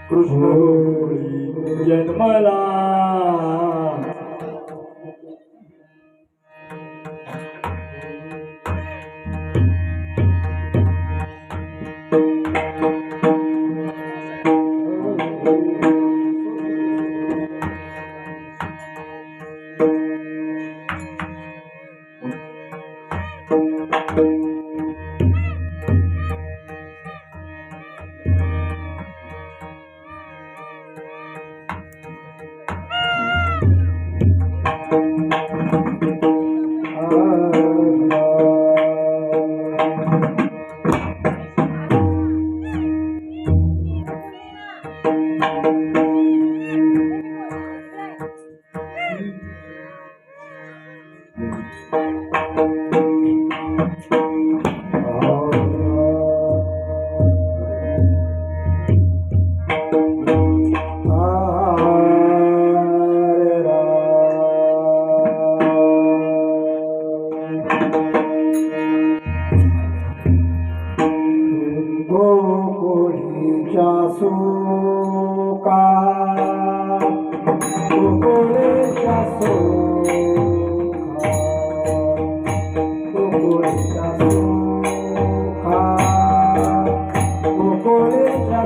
Krishna जन्मला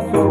Gracias.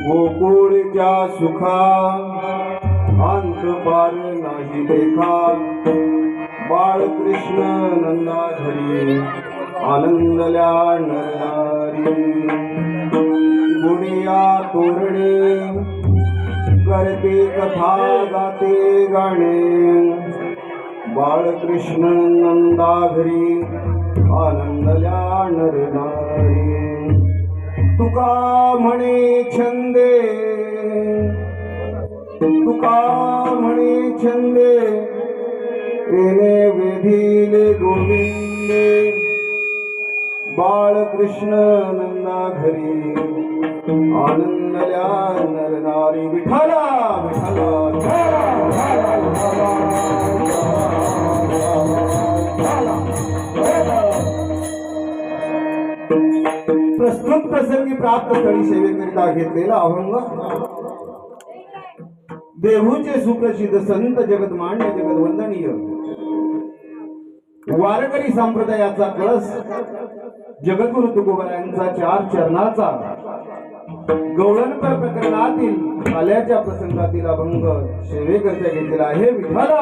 गोकुळच्या सुखा अंत पार नाही देखा बाळकृष्ण नंदाधरी आनंदल्या नरनारी गुणिया तोरणे करते कथा गाते गाणे बाळकृष्ण नंदाधरी आनंदल्या नरनारी तुका म्हणे छंदे तुका म्हणे छंदे येणे वेधीले गोविंदे बाळकृष्ण नंदा घरी आनंदल्या नरनारी विठाला प्रस्तुत प्रसंगी प्राप्त स्थळी सेवेकरिता घेतलेला अभंग देहूचे सुप्रसिद्ध संत जगदमान्य जगदवंदनीय वारकरी संप्रदायाचा कळस जगद्गुरु तुकोबारायांचा 4 चरणाचा गवळणपर प्रकरणातील आल्याच्या प्रसंगातील अभंग सेवेकरिता घेतलेला आहे. विठाला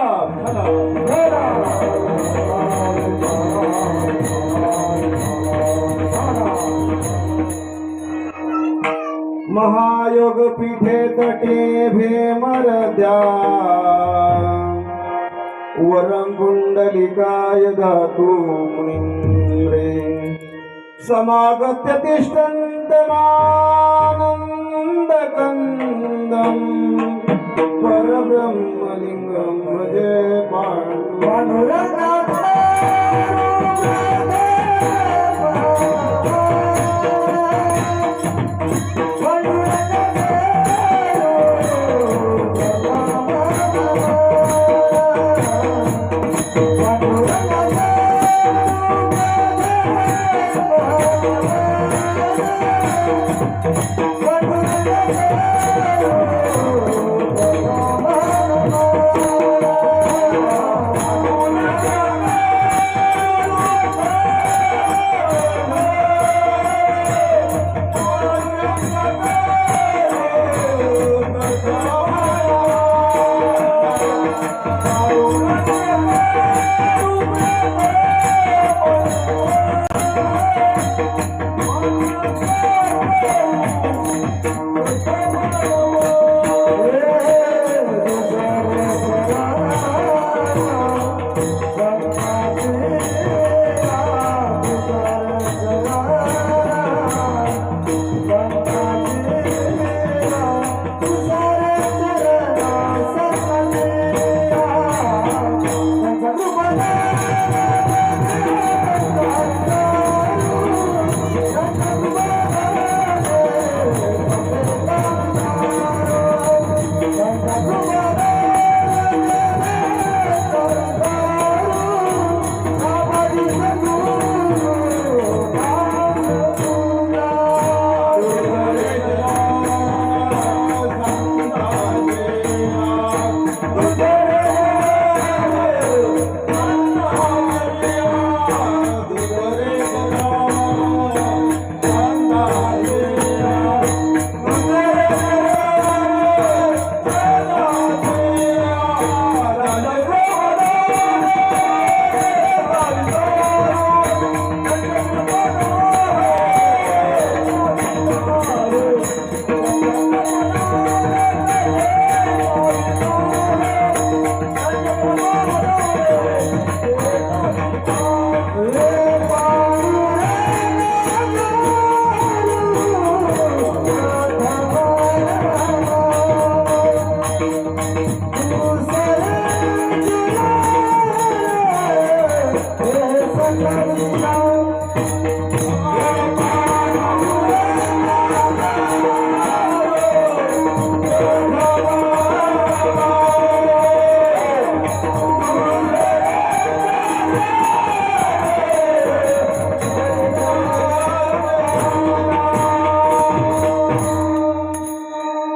महायोग पीठे तटे भेमरद्या वरं कुंडलिकाय धातु मुनिम्रे समागत्य तिष्ठन्तमानन्दकन्दम् परब्रह्मलिङ्गं भजे पाण्डुरङ्गम्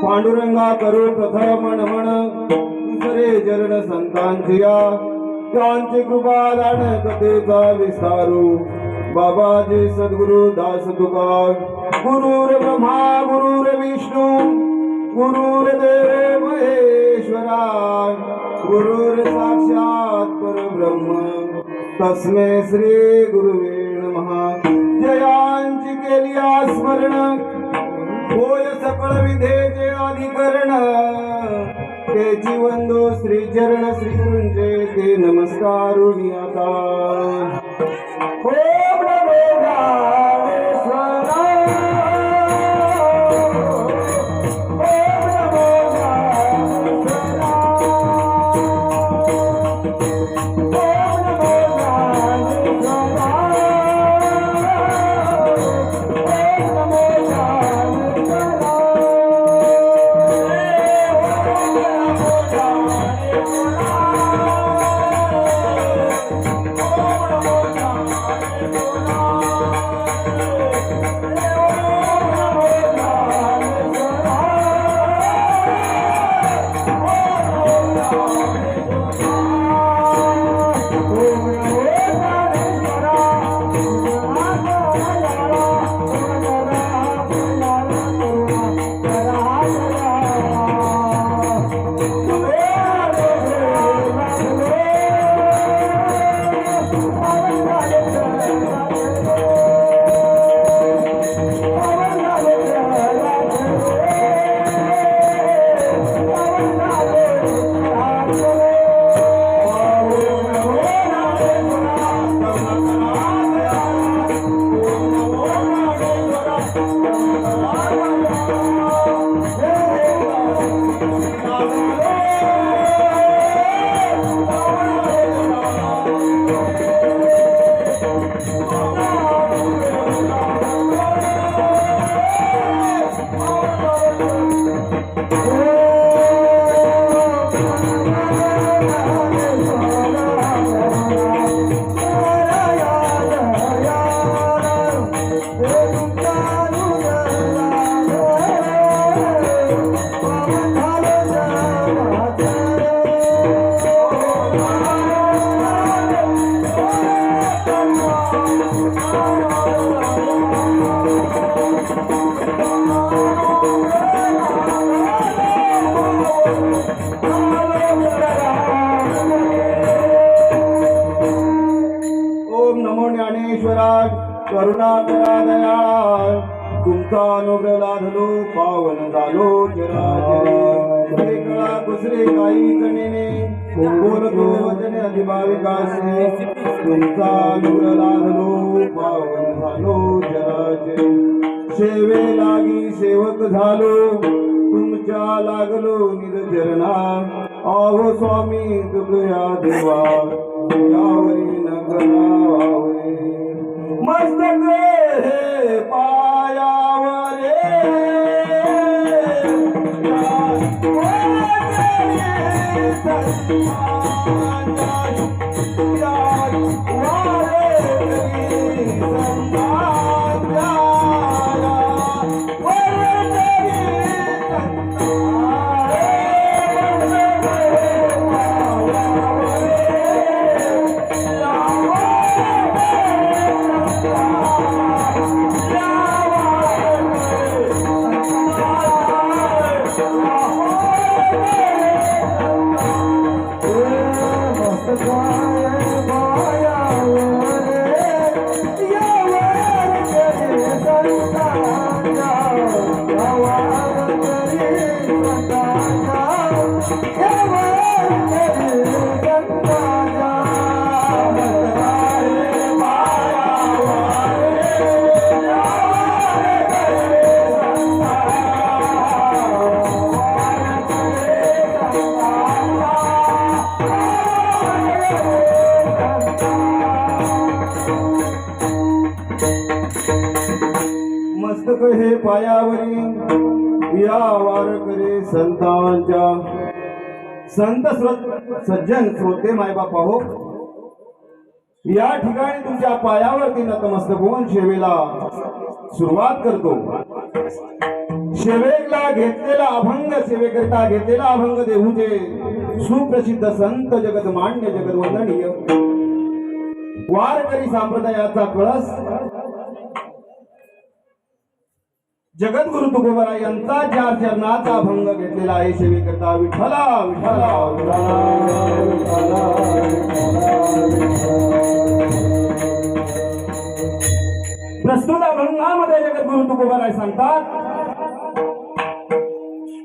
पांडुरंगा करू प्रथम नमन दुसरे चरण संतांचिया त्यांची कृपा दान कथेचा विस्तारू बाबाजी सद्गुरु दास तुकार गुरुर ब्रह्मा गुरुर विष्णू गुरुर्देव महेश्वरा गुरुर साक्षात परब्रह्म तस्मै श्री गुरुवे नमः जयांची केली स्मरण होय सकळ विधेचे अधिकरण तेची वंदो श्री चरण श्री गुरूंचे ते नमस्कारुणी आता ओम नमो ज्ञानेश्वराय ओम नमो ओम नमो ज्ञानेश्वराय करुणाकरा दयाळ तुमचा अनुग्रह लाधलो पावन झालो चराचरी एकला दुसरे काही जणीने बोलतो वचने अधिभाविकासे तुमचा अनुग्रह लाधलो पावन झालो चराचरी सेवे लागी सेवक झालो तुमच्या लागलो निज चरणा आहो स्वामी तुझ्या देवा यावरी नगरावे मस्तक हे पायावरे मस्तक हे पायावरी या वारकरी संतांच्या संत सज्जन श्रोते मायबापा हो या ठिकाणी तुमच्या पायावरती नतमस्तक होऊन सेवेला सुरुवात करतो. सेवेला घेतलेला अभंग सेवेकरिता घेतलेला अभंग देहूचे सुप्रसिद्ध संत जगदमान्य जगदवंदनीय वारकरी संप्रदायाचा कळस जगद्गुरु तुकोबरा यांचा चार चरणाचा अभंग घेतलेला आहे. सेवेकरता विठ्ठला विठ्ठला प्रस्तुत अभंगामध्ये जगद्गुरु तुकोबरा सांगतात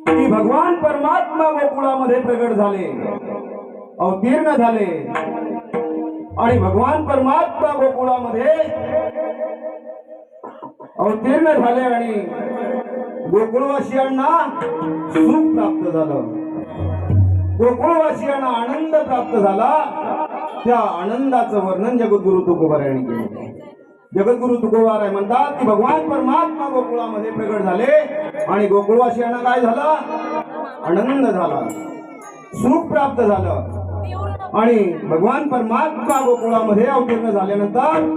की भगवान परमात्मा गोकुळामध्ये प्रगट झाले, अवतीर्ण झाले आणि भगवान परमात्मा गोकुळामध्ये अवतीर्ण झाले आणि गोकुळवासियांना सुख प्राप्त झालं, गोकुळवासियांना आनंद प्राप्त झाला. त्या आनंदाचं वर्णन जगद्गुरु तुकोबारायांनी केलं. जगद्गुरु तुकोबाराय म्हणतात की भगवान परमात्मा गोकुळामध्ये प्रगट झाले आणि गोकुळवासियांना काय झालं, आनंद झाला, सुख प्राप्त झालं. आणि भगवान परमात्मा गोकुळामध्ये अवतीर्ण झाल्यानंतर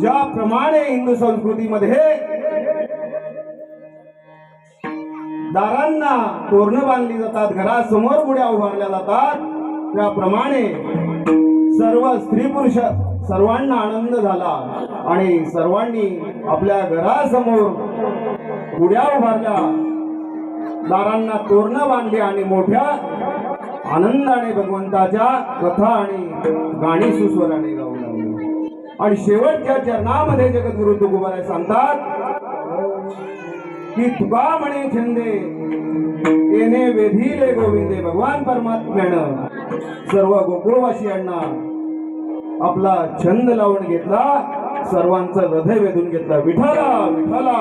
ज्याप्रमाणे हिंदू संस्कृतीमध्ये दारांना तोरणं बांधली जातात, घरासमोर गुढ्या उभारल्या जातात, त्याप्रमाणे सर्व स्त्री पुरुष सर्वांना आनंद झाला आणि सर्वांनी आपल्या घरासमोर गुढ्या उभारल्या, दारांना तोरणं बांधली आणि मोठ्या आनंदाने भगवंताच्या कथा आणि गाणी सुस्वराने गाऊ लागली. आणि शेवटच्या चरणामध्ये जगद्गुरु तुकोबाराय सांगतात की तुका म्हणे छंदे येणे वेधीले गोविंदे. भगवान परमात्म्यानं सर्व गोकुळवासियांना आपला छंद लावून घेतला, सर्वांचं हृदय वेधून घेतलं. विठ्ठला विठ्ठला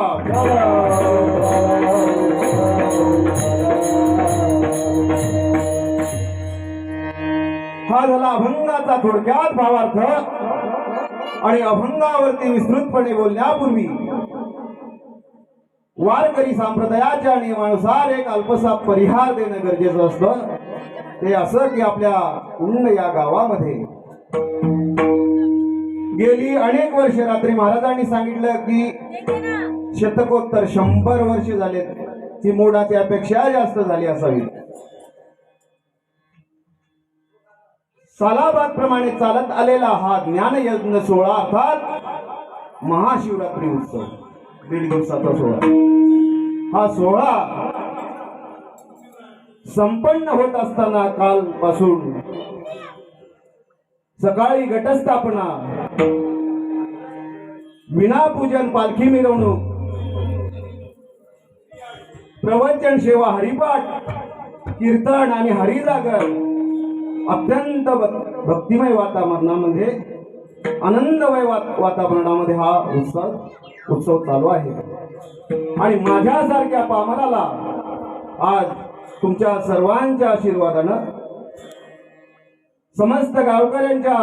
हा झाला अभंगाचा थोडक्यात भावार्थ. आणि अभंगावरती विस्तृतपणे बोलण्यापूर्वी वारकरी संप्रदायाच्या नियमानुसार एक अल्पसा परिहार देणं गरजेचं असतं. ते असं की आपल्या कुंड या गावामध्ये गेली अनेक वर्षे रात्री महाराजांनी सांगितलं की शतकोत्तर 100 वर्ष झालेत. ती मोडाची अपेक्षा जास्त झाली असावी. सालाबाद प्रमाणे चालत आलेला हा ज्ञानयज्ञ सोहळा अर्थात महाशिवरात्री उत्सव 1.5 दिवसाचा सोहळा. हा सोहळा संपन्न होत असताना कालपासून सकाळी घटस्थापना, विणापूजन, पालखी मिरवणूक, प्रवचन सेवा, हरिपाठ, कीर्तन आणि हरिजागर अत्यंत भक्तिमय वातावरणामध्ये, आनंदमय वातावरणामध्ये हा उत्सव चालू आहे. आणि माझ्यासारख्या पामराला आज तुमच्या सर्वांच्या आशीर्वादानं, समस्त गावकऱ्यांच्या,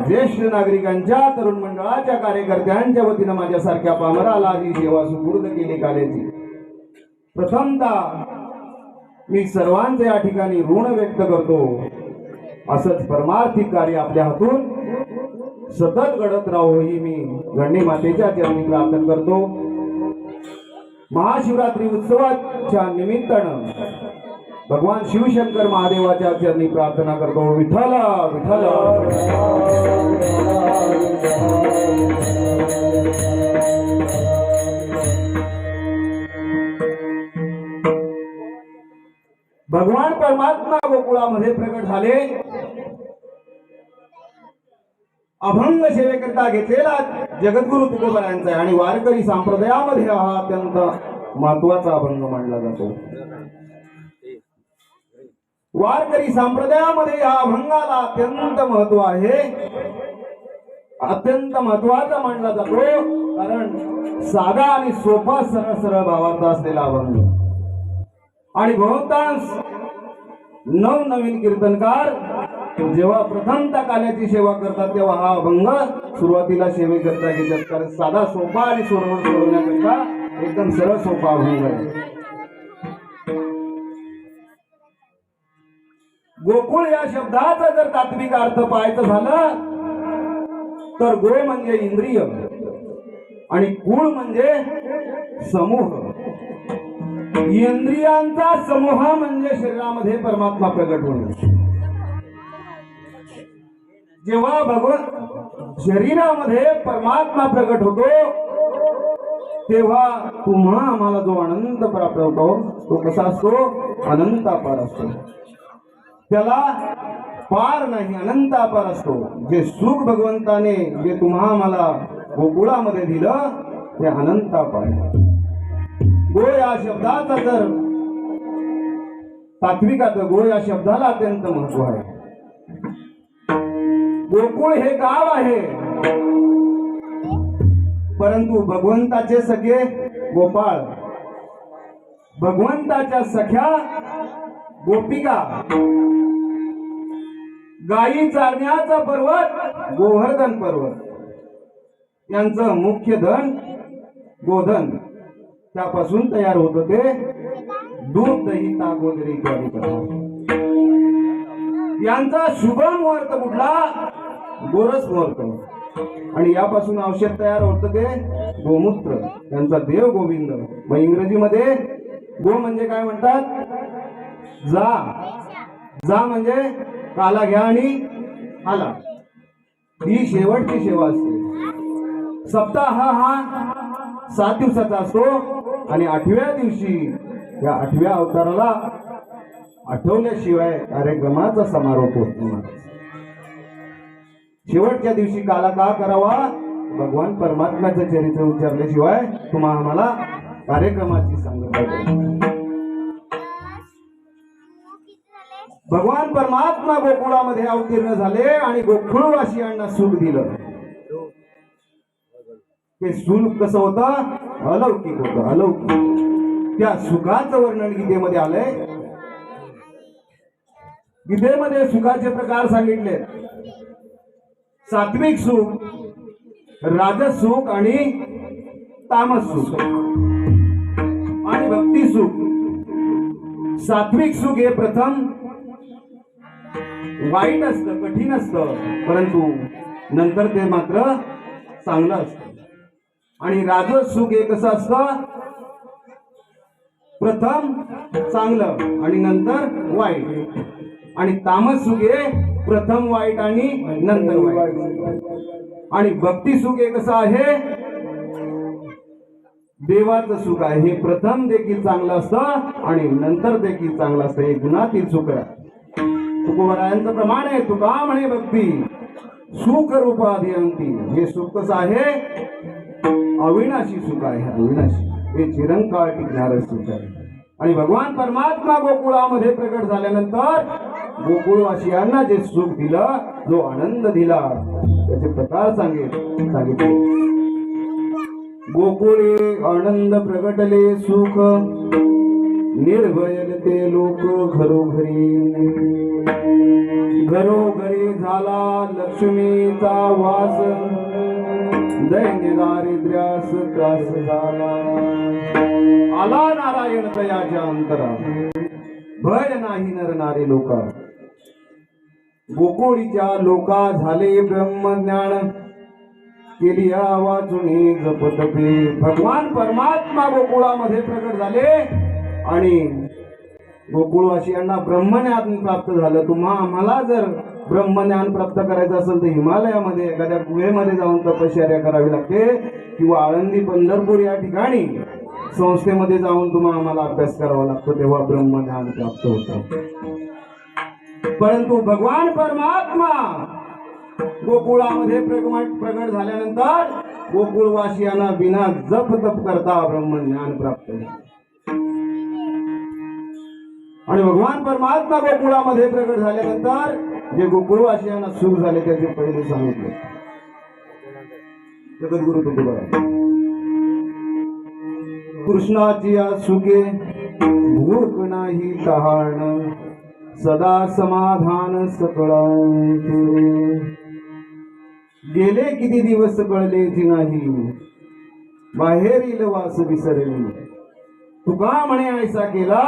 ज्येष्ठ नागरिकांच्या, तरुण मंडळाच्या कार्यकर्त्यांच्या वतीनं माझ्यासारख्या पामराला ही सेवा सुपूर्द केली काल्याची प्रथमतः मी सर्वांचे या ठिकाणी ऋण व्यक्त करतो. असंच परमार्थिक कार्य आपल्या हातून सतत घडत राहो ही मी गण्य मातेच्या चरणी प्रार्थना करतो. महाशिवरात्री उत्सवाच्या निमित्तानं भगवान शिवशंकर महादेवाच्या चरणी प्रार्थना करतो. विठ्ठला विठ्ठला भगवान परमात्मा गोकुळामध्ये प्रकट झाले. अभंग सेवेकरता घेतलेला जगद्गुरु तुकोबारायांचा आणि वारकरी संप्रदायामध्ये हा अत्यंत महत्वाचा अभंग मानला जातो. वारकरी संप्रदायामध्ये या अभंगाला अत्यंत महत्व आहे. अत्यंत महत्वाचा मानला जातो कारण साधा आणि सोपा सरळ सरळ भावार्थ असलेला अभंग. आणि बहुतांश नवनवीन कीर्तनकार जेव्हा प्रथमतः काल्याची सेवा करतात तेव्हा हा अभंग सुरुवातीला सेवेकरता घेतात. कारण साधा सोपा आणि सोडवण्याकरता एकदम सरळ सोपा अभंग आहे. गोकुळ या शब्दाचा जर तात्विक अर्थ पाहायचं झालं तर गो म्हणजे इंद्रिय आणि कुळ म्हणजे समूह. इंद्रियांचा समूह म्हणजे शरीरामध्ये परमात्मा प्रगट होणे. जेव्हा भगवान शरीरामध्ये परमात्मा प्रगट होतो तेव्हा तुम्हा आम्हाला जो आनंद प्राप्त होतो तो कसा असतो? अनंतापार असतो. त्याला पार नाही, अनंतापार असतो. जे सुख भगवंताने जे तुम्हा आम्हाला गोकुळामध्ये दिलं ते अनंतापार. गो या शब्दाचा जर तात्विकात गो या शब्दाला अत्यंत महत्व आहे. गोकुळ हे गाव आहे परंतु भगवंताचे सगळे गोपाळ, भगवंताच्या सख्या गोपिका, गायी चारण्याचा पर्वत गोवर्धन पर्वत, यांचं मुख्य धन गोधन, त्यापासून तयार होत ते दूध, दही, ताक वगैरे इत्यादी पदार्थ. यांचा शुभ मुहूर्त कुठला? गोरस मुहूर्त. आणि यापासून औषध तयार होत ते गोमूत्र, यांचा देव गोविंद. व इंग्रजीमध्ये गो म्हणजे काय म्हणतात? जा. जा म्हणजे काला घ्या आणि आला. ही शेवटची सेवा असते. सप्ताह हा 7 दिवसाचा असतो आणि 8व्या दिवशी या 8व्या अवताराला आठवल्याशिवाय कार्यक्रमाचा समारोप होत नाही. शेवटच्या दिवशी काला का करावा? भगवान परमात्म्याचं चरित्र उच्चारल्याशिवाय तुम्हा आम्हाला कार्यक्रमाची सांगता येईल. भगवान परमात्मा गोकुळामध्ये अवतीर्ण झाले आणि गोकुळवासियांना सुख दिलं. ते सुख कसं होतं? अलौकिक होतं, अलौकिक. त्या सुखाचं वर्णन गीतेमध्ये आलंय. गीतेमध्ये सुखाचे प्रकार सांगितले. सात्विक सुख, राजस सुख आणि तामस सुख आणि भक्ती सुख. सात्विक सुख हे प्रथम वाईट असतं, कठीण असतं, परंतु नंतर ते मात्र चांगलं असतं. आणि राजस सुख हे कसं असतं? प्रथम चांगलं आणि नंतर वाईट. आणि तामस सुख हे प्रथम वाईट आणि नंतर वाईट. आणि भक्ती सुख हे कसं आहे? देवाचं सुख आहे. हे प्रथम देखील चांगलं असतं आणि नंतर देखील चांगलं असतं. हे गुणातील सुख आहे. तुकोबारायांचं प्रमाण आहे. तुका म्हणे भक्ती सुख रूप अधियंती. हे सुख कसं आहे? अविनाशी सुख आहे. अविनाशी, हे चिरंकाळ टिकणारं सुख आहे. आणि भगवान परमात्मा गोकुळामध्ये प्रकट झाल्यानंतर गोकुळवासियांना जे सुख दिलं, जो आनंद दिला, त्याचे प्रकार सांगितले. गोकुळे आनंद प्रगटले सुख, निर्भयल ते लोक घरोघरी. घरोघरी झाला लक्ष्मीचा वास, दैन्य दारिद्र्यास त्रास झाला. आला नारायण तयाच्या अंतरा, भय नाही नर नारी लोका. गोकुळीच्या लोका झाले ब्रह्मज्ञान, केली वाचुनी जपतपे. भगवान परमात्मा गोकुळामध्ये प्रकट झाले आणि गोकुळवासियांना ब्रह्मज्ञान प्राप्त झालं. आम्हाला जर ब्रह्मज्ञान प्राप्त करायचं असेल तर हिमालयामध्ये एखाद्या गुहेमध्ये जाऊन तपश्चर्या करावी लागते, किंवा आळंदी पंढरपूर या ठिकाणी संस्थेमध्ये जाऊन आम्हाला अभ्यास करावा लागतो, तेव्हा ब्रह्मज्ञान प्राप्त होतं. परंतु भगवान परमात्मा गोकुळामध्ये प्रकट झाल्यानंतर गोकुळवासियांना बिना जप तप करता ब्रह्मज्ञान प्राप्त झाले. आणि भगवान परमात्मा गोकुळामध्ये प्रकट झाल्यानंतर जे गोकुळवासियांना सुख झाले त्याचे पहिले सांगितले. जगद्गुरु तुकोबाराय. कृष्णाची या सुखे भूक नाही तहान, सदा समाधान सकळांचे. गेले किती दिवस कळलेची नाही, बाहेरील वास विसरली. तुका म्हणे ऐसा केला,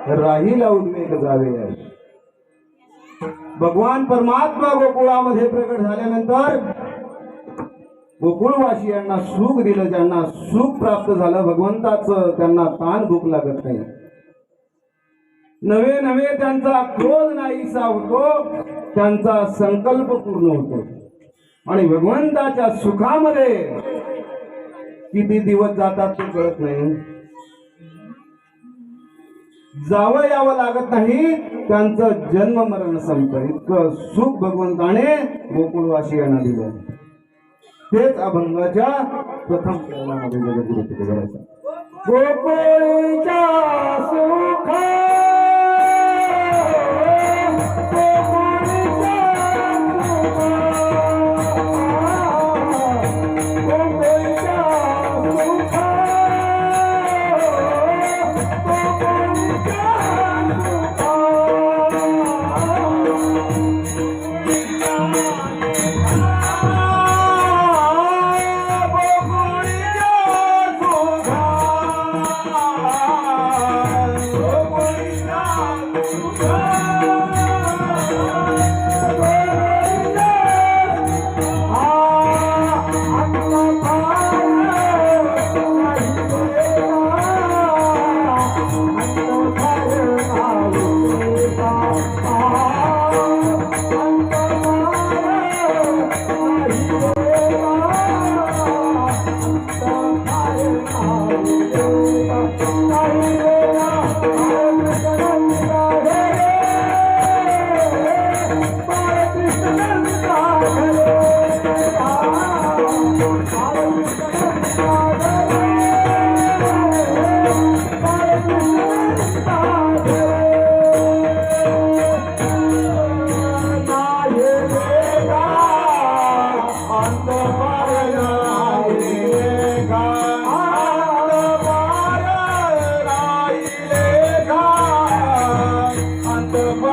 राहीला उद्वेग जावे. भगवान परमात्मा गोकुळामध्ये प्रकट झाल्यानंतर गोकुळवासियांना सुख दिलं. ज्यांना सुख प्राप्त झालं भगवंताचं, त्यांना ताण भूक लागत नाही. नवे नवे त्यांचा क्रोध नाहीसा होतो, त्यांचा संकल्प पूर्ण होतो. आणि भगवंताच्या सुखामध्ये किती दिवस जातात ते कळत नाही, जावं यावं लागत नाही, त्यांचं जन्म मरण संपतं. इतकं सुख भगवंताने गोकुळवासियांना दिलं. तेच अभंगाच्या प्रथम चरणामध्ये जगद्गुरु तुकोबाराय. गोकुळच्या सुखा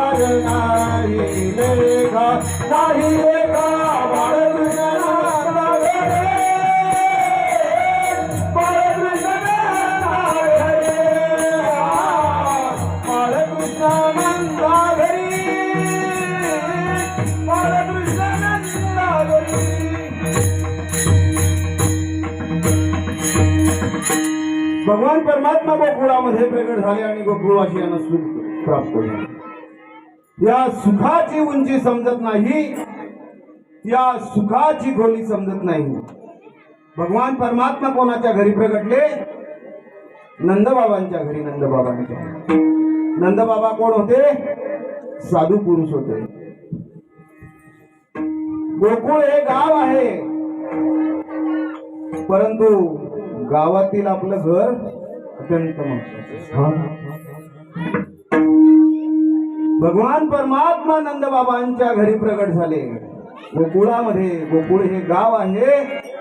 संसार नाही लेखा नाही लेखा बाळकृष्णाचा घरे बाळकृष्णाचा घरे बाळकृष्णानंदा घरी बाळकृष्णानंदा घरी भगवान परमात्मा गोकुळामध्ये प्रकट झाले आणि गोकुळवासियांना सुख प्राप्त झाले. या सुखाची उंची समजत नाही, या सुखाची खोली समजत नाही. भगवान परमात्मा कोणाच्या घरी प्रकटले? नंदबाबांच्या घरी. नंदबाबा कोण होते? साधू पुरुष होते. गोकुळ हे गाव आहे, परंतु गावातील आपलं घर अत्यंत महत्वाचं. भगवान परमात्मा नंदबाबांच्या घरी प्रकट झाले गोकुळामध्ये. गोकुळ हे गाव आहे,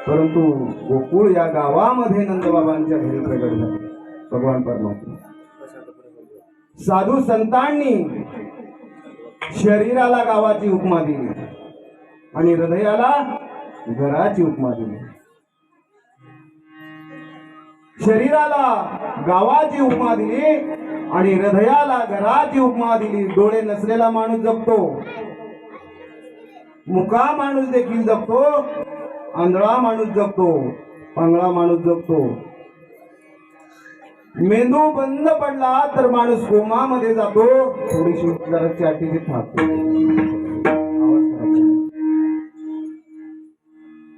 परंतु गोकुळ या गावामध्ये नंदबाबांच्या घरी प्रकट झाले भगवान परमात्मा. साधू संतांनी शरीराला गावाची उपमा दिली आणि हृदयाला घराची उपमा दिली. शरीराला गावाची उपमा दिली आणि हृदयाला घराची उपमा दिली. डोळे नसलेला माणूस जगतो, मुका माणूस देखील जगतो, आंधळा माणूस जगतो, पांगळा माणूस जगतो. मेंदू बंद पडला तर माणूस कोमामध्ये जातो. थोडीशी जरा चाटीची थापतो.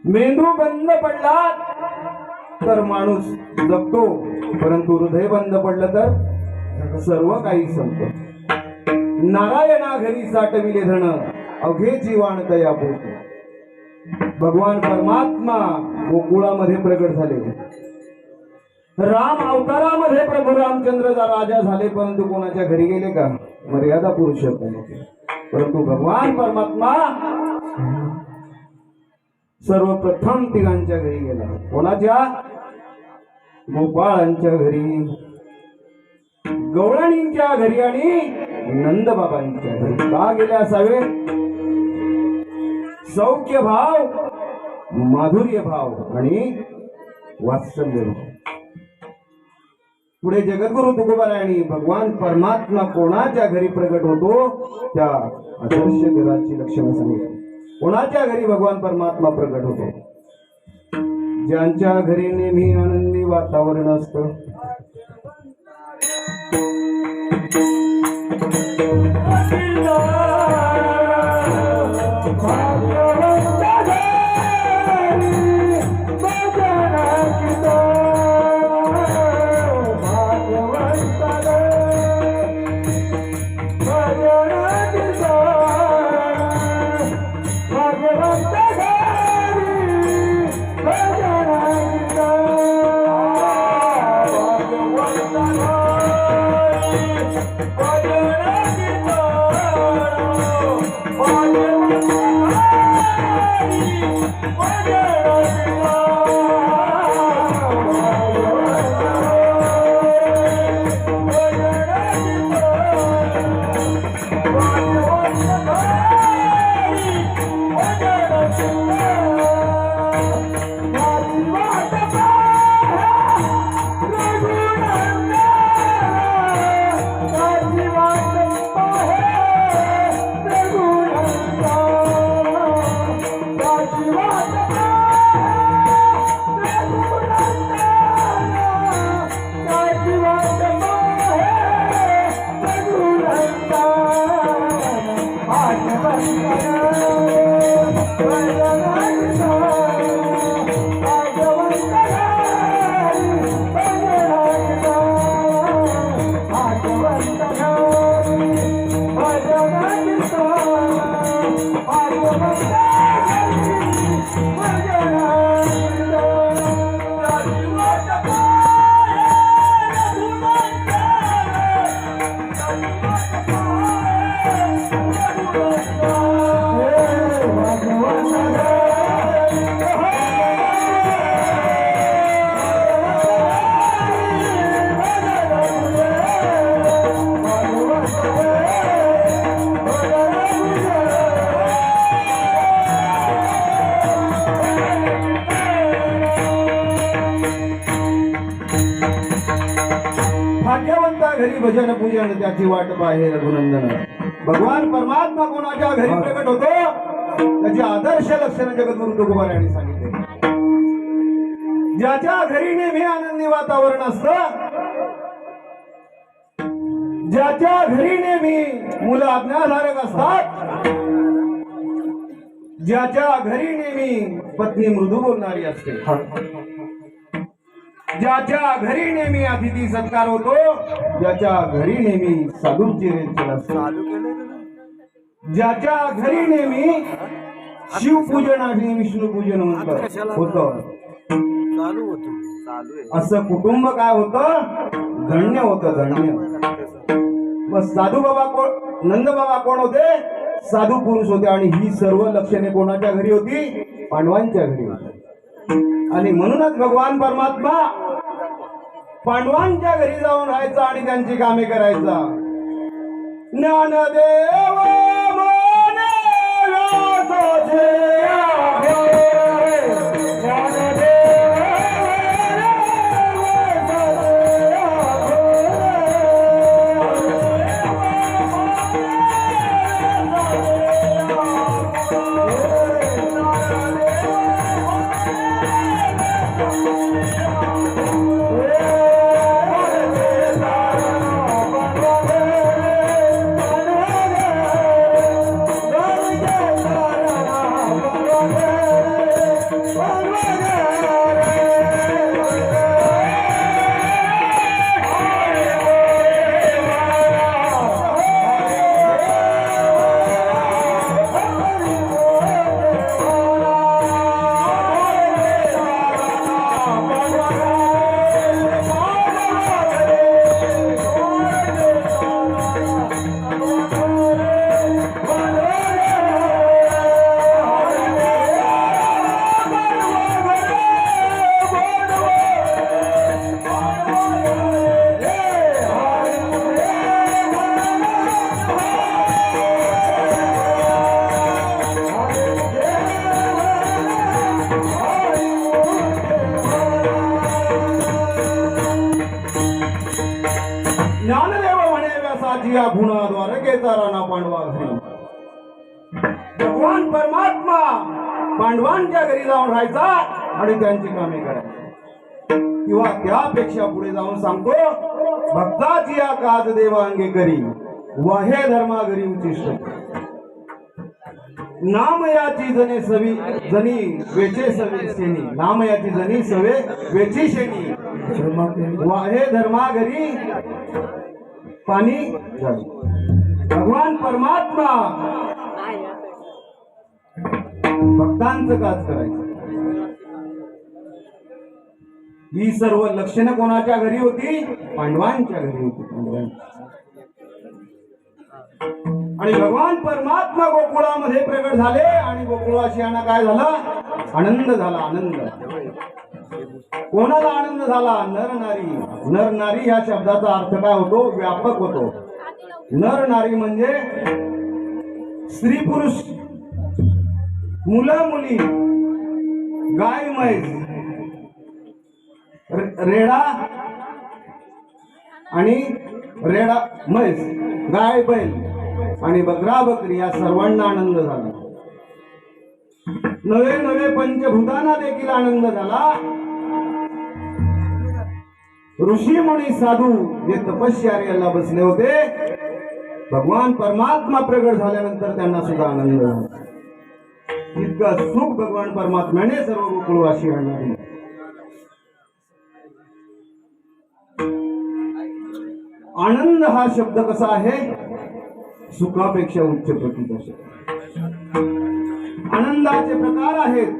मेंदू बंद पडला तर माणूस जगतो, परंतु हृदय बंद पडलं तर सर्व काही संपत. नारायणा घरी साठविले धन अवघे जीवान तया पोटी. भगवान परमात्मा गोकुळामध्ये प्रकट झाले. राम अवतारामध्ये प्रभू रामचंद्र राजा झाले, परंतु कोणाच्या घरी गेले का? मर्यादा पुरुषोत्तम होते. परंतु भगवान परमात्मा सर्वप्रथम तिघांच्या घरी गेला. कोणाच्या? गोपाळांच्या घरी, गवळणींच्या घरी आणि नंदबाबांच्या घरी. का गेले असावे? सौख्य भाव, माधुर्य भाव आणि वात्सल्य भाव. पुढे जगद्गुरु तुकोबारायांनी भगवान परमात्मा कोणाच्या घरी प्रकट होतो त्या आदर्श घराची लक्षणं सांगितली. कोणाच्या घरी भगवान परमात्मा प्रकट होतो? ज्यांच्या घरी नेहमी आनंदी वातावरण असतं. भजन पूजन त्याची वाट पाहे रघुनंदन. भगवान परमात्मा कोणाच्या घरी प्रकट होतो त्याचे आदर्श लक्षण जगद्गुरु तुकोबा यांनी सांगितले. ज्याच्या घरी नेहमी आनंदी वातावरण असतं, ज्याच्या घरी नेहमी मुलं आज्ञाधारक असतात, ज्याच्या घरी नेहमी पत्नी मृदू बोलणारी असते, ज्याच्या घरी नेहमी अतिथी सत्कार होतो, ज्याच्या घरी नेहमी साधूंची रेलचेल असते, ज्याच्या घरी नेहमी शिवपूजन आणि विष्णूपूजन होतं, असं कुटुंब काय होतं? धन्य होतं, धन्य. मग साधू बाबा कोण? नंद बाबा कोण होते? साधू पुरुष होते. आणि ही सर्व लक्षणे कोणाच्या घरी होती? पांडवांच्या घरी होती. आणि म्हणूनच भगवान परमात्मा पांडवांच्या घरी जाऊन राहायचा आणि त्यांची कामे करायचा. ज्ञानदेव माने व्यासाचे ज्ञानदेव म्हणे व्यासाची या गुणाद्वारे केचा राणा पांडवा घरी. भगवान परमात्मा पांडवांच्या घरी जाऊन राहायचा आणि त्यांची कामे करायची. किंवा त्यापेक्षा पुढे जाऊन सांगतो, भक्ताची या काज देवा अंगे करी वाहे धर्मा घरी उचिष्ट. नामयाची जनी वेचे सवे शेनी, नामयाची जनी सवे वेची शेनी, वाहे धर्मा घरी पाणी झाली. भगवान परमात्मा भक्तांचं काज करायचं. ही सर्व लक्षणं कोणाच्या घरी होती? पांडवांच्या घरी होती. आणि भगवान परमात्मा गोकुळामध्ये प्रगट झाले आणि गोकुळवासियांना काय झालं? आनंद झाला. आनंद कोणाला आनंद झाला? नर नारी. नर नारी ह्या शब्दाचा अर्थ काय होतो? व्यापक होतो. नर नारी म्हणजे स्त्री पुरुष, मुलं मुली, गाय म्हैस, रेडा आणि रेडा म्हैस, गाय बैल आणि बकरा बकरी या सर्वांना आनंद झाला. नवे नवे पंचभूतांना देखील आनंद झाला. ऋषी मुनी साधू जे तपश्चर्याला बसले होते, भगवान परमात्मा प्रगट झाल्यानंतर त्यांना सुद्धा आनंद झाला. इतकं सुख भगवान परमात्म्याने सर्व गोकुळवासियांना दिले. आनंद हा शब्द कसा आहे? सुखापेक्षा उच्च प्रतीचा शब्द. आनंदाचे प्रकार आहेत: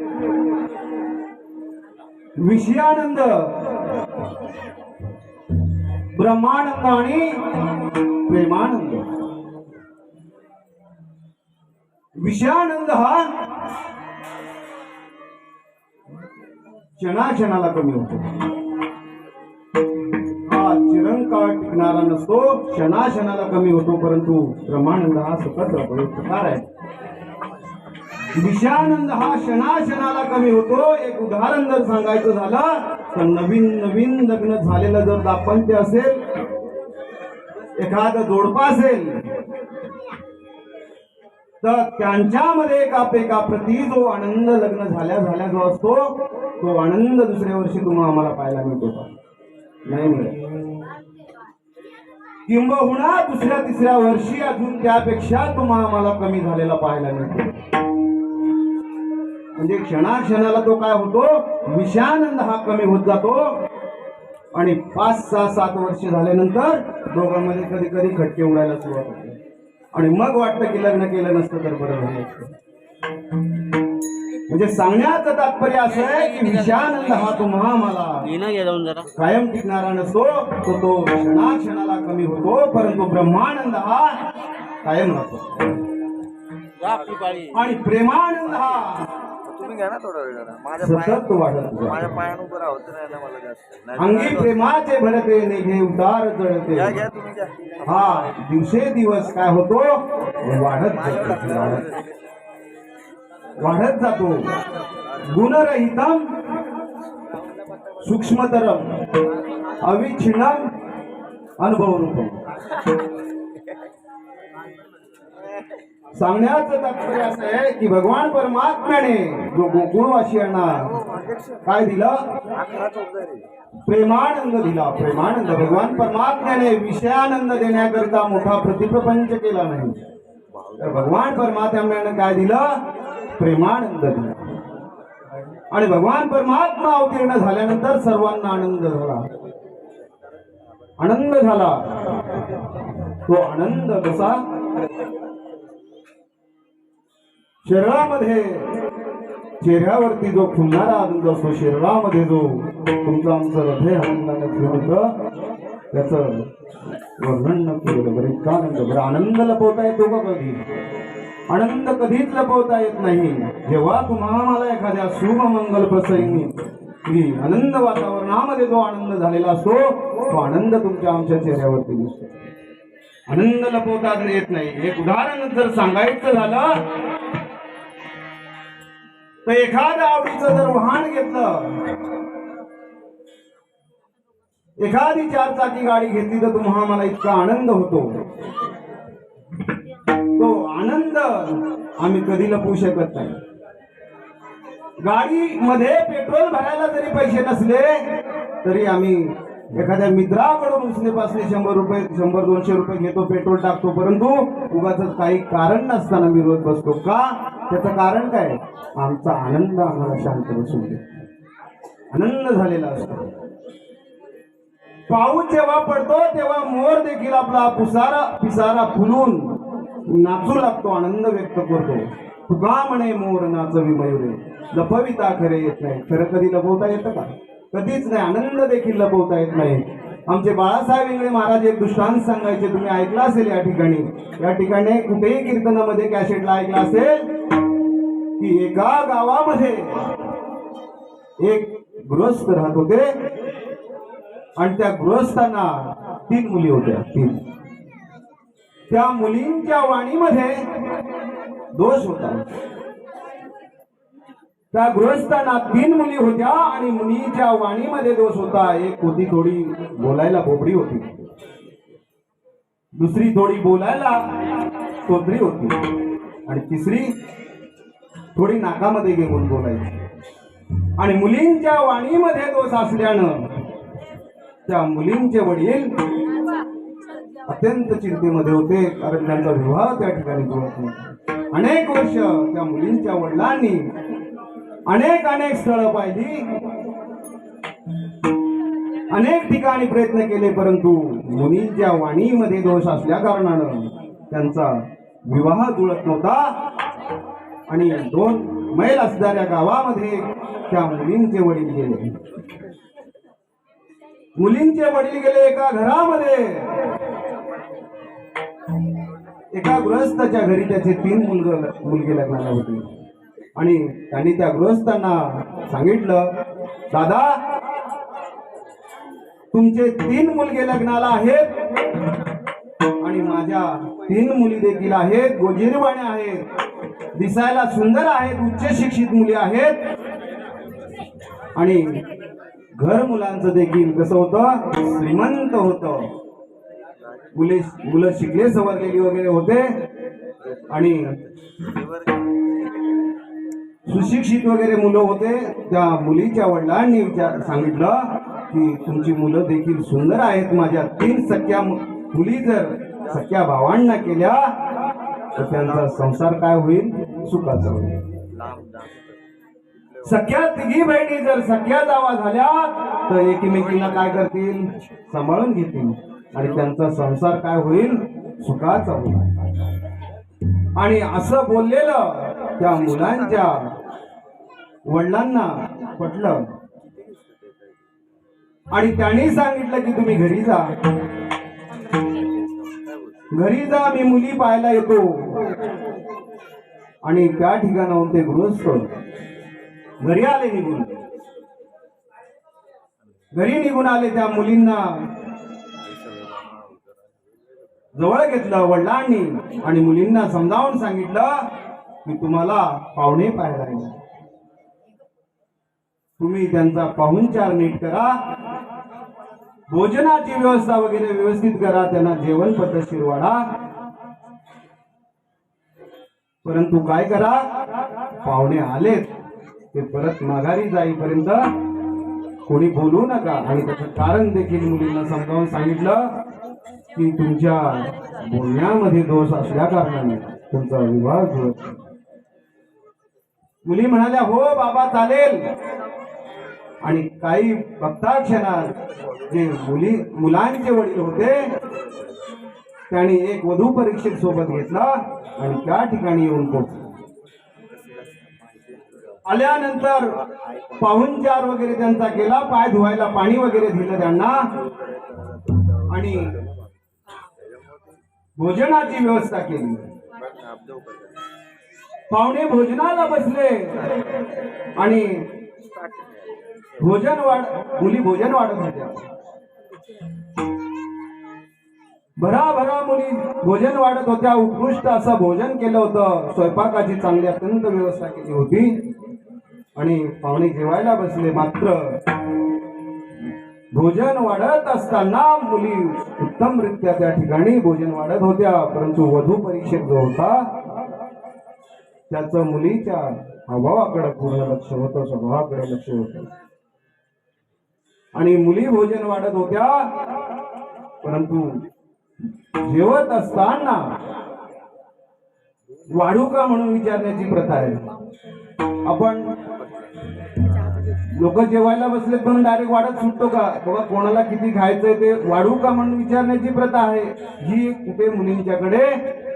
विषयानंद, ब्रह्मानंद आणि प्रेमानंद. विषयानंद हा क्षणाक्षणाला कमी होतो. हा चिरंकाळ टिकणारा नसतो, क्षणाक्षणाला कमी होतो. परंतु ब्रह्मानंद हा सतत राहतो प्रकार आहे. विषयानंद हा क्षणाक्षणाला कमी होतो. एक उदाहरण जर सांगायचं झालं तर नवीन नवीन लग्न झालेलं जर दाम्पत्य असेल एखादं जोडपं असेल तर त्यांच्यामध्ये एकाप्रती जो आनंद लग्न झाल्या झाल्या जो असतो तो आनंद दुसऱ्या वर्षी तुम्हाला आम्हाला पाहायला मिळतो का? नाही मिळत. किंबहुना दुसऱ्या तिसऱ्या वर्षी अजून त्यापेक्षा तुम्हाला आम्हाला कमी झालेला पाहायला मिळतो. म्हणजे क्षणाक्षणाला तो काय होतो, विषयानंद हा कमी होत जातो आणि 5, 6, 7 वर्ष झाल्यानंतर दोघांमध्ये कधी कधी खटके उडायला सुरुवात होते आणि मग वाटतं की लग्न केलं नसतं तर बरं झालं असतं. म्हणजे सांगण्याचं तात्पर्य असं आहे की विषयानंद हा तुम्हा मला कायम टिकणारा नसतो, तो क्षणाक्षणाला कमी होतो, परंतु ब्रह्मानंद हा कायम राहतो. आणि प्रेमानंद हा तुम्ही घ्या ना थोडा वेळ जरा. सतत वाढत जातो. माझ्या पायानं उभं राहत नाही ना मला जास्त. नाही अंगी प्रेमाचे भरते निघे उतार चढते. घ्या घ्या तुम्ही घ्या. हा दिवसेदिवस काय होतो, वाढत जातो. गुणरहितम सूक्ष्मतरम अविच्छिन्नम अनुभव रूपम. सांगण्याचं तात्पर्य असं आहे की भगवान परमात्म्याने जो गोकुळवासियांना काय दिलं, 11 14 रे. प्रेमानंद दिला. प्रेमानंद भगवान परमात्म्याने विषयानंद देण्याकरता मोठा प्रतिप्रपंच केला नाही, तर भगवान परमात्म्याने काय दिलं, प्रेमानंद दिला. आणि भगवान परमात्मा अवतीर्ण झाल्यानंतर सर्वांना आनंद झाला. आनंद झाला. तो आनंद कसा, शरीरामध्ये चेहऱ्यावरती जो फुलणारा आनंद असतो, शरीरामध्ये जो तुमचं आमचं हृदय आनंदाने फिरतं, त्याचं वर्णन न केलं बरं. इतका आनंद, बरं आनंद लपवता येतो का कधी? आनंद कधीच लपवता येत नाही. जेव्हा तुम्हाला एखाद्या शुभ मंगल प्रसंगी आनंद वातावरणामध्ये जो आनंद झालेला असतो, तो आनंद तुमच्या आमच्या चेहऱ्यावरती दिसतो. आनंद लपवता जर येत नाही. एक उदाहरण जर सांगायचं झालं तर एखाद्या आवडीचं जर वाहन घेतलं, एखादी 4 चाकी गाडी घेतली तर तुम्हाला मला इतका आनंद होतो, तो आनंद आम्ही कधी लपवू शकत नाही. गाडीमध्ये पेट्रोल भरायला जरी पैसे नसले तरी आम्ही एखाद्या मित्राकडून उसने 100 रुपये 100-200 रुपये घेतो, पेट्रोल टाकतो, परंतु उगाच काही कारण नसताना मी रोज बसतो का? त्याचं कारण काय? आमचा आनंद आम्हाला शांत बसून दे. आनंद झालेला असतो. पाऊस जेव्हा पडतो तेव्हा मोर देखील आपला पिसारा फुलून नाचू लागतो, आनंद व्यक्त करतो. तुका म्हणे मोर नाचवी मयुरे, लपविता खरे येत नाही. खरं कधी लपवता येतं का? कधीच नाही. आनंद देखील लपवता येत नाही. आमचे बाळासाहेब इंगळे महाराज एक दृष्टांत सांगायचे, तुम्ही ऐकला असेल या ठिकाणी कुठेही कीर्तनामध्ये कॅसेटला ऐकला असेल की एका गावामध्ये एक गृहस्थ राहत होते आणि त्या गृहस्थांना 3 मुली होत्या. 3. त्या मुलींच्या वाणीमध्ये दोष होता. त्या गृहस्थांना 3 मुली होत्या आणि मुलीच्या वाणीमध्ये दोष होता. एक होती थोडी बोलायला बोबडी होती, दुसरी थोडी बोलायला तोतरी होती आणि तिसरी थोडी नाकामध्ये घेऊन बोलायची. आणि मुलींच्या वाणीमध्ये दोष असल्यानं त्या मुलींचे वडील अत्यंत चिंतेमध्ये होते, कारण त्यांचा विवाह त्या ठिकाणी जुळत नव्हता. अनेक वर्ष त्या मुलींच्या वडिलांनी अनेक स्थळं पाहिली, अनेक ठिकाणी प्रयत्न केले, परंतु मुलींच्या वाणीमध्ये दोष असल्या कारणानं त्यांचा विवाह जुळत नव्हता. आणि 2 मैल असणाऱ्या गावामध्ये त्या मुलींचे वडील गेले. मुलींचे वडील गेले एका घरामध्ये, एका गृहस्थाच्या घरी त्याचे 3 मुलगे लग्नाला होते. आणि त्यांनी त्या गृहस्थांना सांगितलं, दादा तुमचे 3 मुलगे लग्नाला आहेत आणि माझ्या 3 मुली देखील आहेत, गोजीरवाण्या आहेत, दिसायला सुंदर आहेत, उच्च शिक्षित मुली आहेत. आणि घर मुलांचं देखील कसं होतं, श्रीमंत होतं. मुलं शिकले सवरलेली वगैरे होते आणि सुशिक्षित वगैरे मुलं होते. त्या मुलीच्या वडिलांनी सांगितलं की तुमची मुलं देखील सुंदर आहेत. माझ्या 3 सख्या मुली जर सख्या भावांना केल्या तर त्यांचा संसार काय होईल? सुखाचा होईल. सख्या तिघी बहिणी जर सख्या जावा झाल्या तर एकमेकींना काय करतील? सांभाळून घेतील आणि त्यांचा संसार काय होईल? सुखाचा होईल. आणि असं बोललेलं त्या मुलांच्या वडिलांना पटलं आणि त्यांनी सांगितलं की तुम्ही घरी जा, घरी जा, मी मुली पाहायला येतो. आणि त्या ठिकाणाहून ते गृहस्थ घरी आले. घरी निघून आले. त्या मुलींना जवळ घेतलं वडिलांनी आणि मुलींना समजावून सांगितलं की तुम्हाला पाहुणे पाहायला येईल, तुम्ही त्यांचा पाहुणचार नीट करा, भोजनाची व्यवस्था वगैरे व्यवस्थित करा, त्यांना जेवण पद्धतशीर वाढा. परंतु काय करा? पाहुणे आलेत ते परत माघारी जाईपर्यंत कोणी बोलू नका. आणि त्याचं कारण देखील मुलींना समजावून सांगितलं की तुमच्या बोलण्यामध्ये दोष असल्या कारणाने तुमचा विवाह जुळत नाही. मुली म्हणाल्या हो बाबा चालेल. आणि काही बघता क्षणात जे मुलांचे वडील होते त्यांनी एक वधू परीक्षक सोबत घेतला आणि त्या ठिकाणी येऊन पोहोचले. आल्यानंतर पाहुणचार वगैरे त्यांचा केला, पाय धुवायला पाणी वगैरे दिलं त्यांना आणि भोजनाची व्यवस्था केली. पाहुणे भोजनाला बसले आणि मुली भोजन वाढत होत्या. भराभरा मुली भोजन वाढत होत्या. उत्कृष्ट असं भोजन केलं होतं. स्वयंपाकाची चांगली अत्यंत व्यवस्था केली होती आणि पाहुणे जेवायला बसले. मात्र भोजन वाढत असताना मुली उत्तमरित्या त्या ठिकाणी भोजन वाढत होत्या. परंतु वधू परीक्षक जो होता त्याचं मुलीच्या हावभावाकडे पूर्ण लक्ष होतं, स्वभावाकडे लक्ष होतं. आणि मुली भोजन वाढत होत्या परंतु जेवत असताना वाढू का म्हणून विचारण्याची प्रथा आहे. आपण लोक जेवायला बसलेत म्हणून डायरेक्ट वाढत सुटतो का? बाबा कोणाला किती खायचंय ते वाढू का म्हणून विचारण्याची प्रथा आहे. ही कुठे मुलींच्याकडे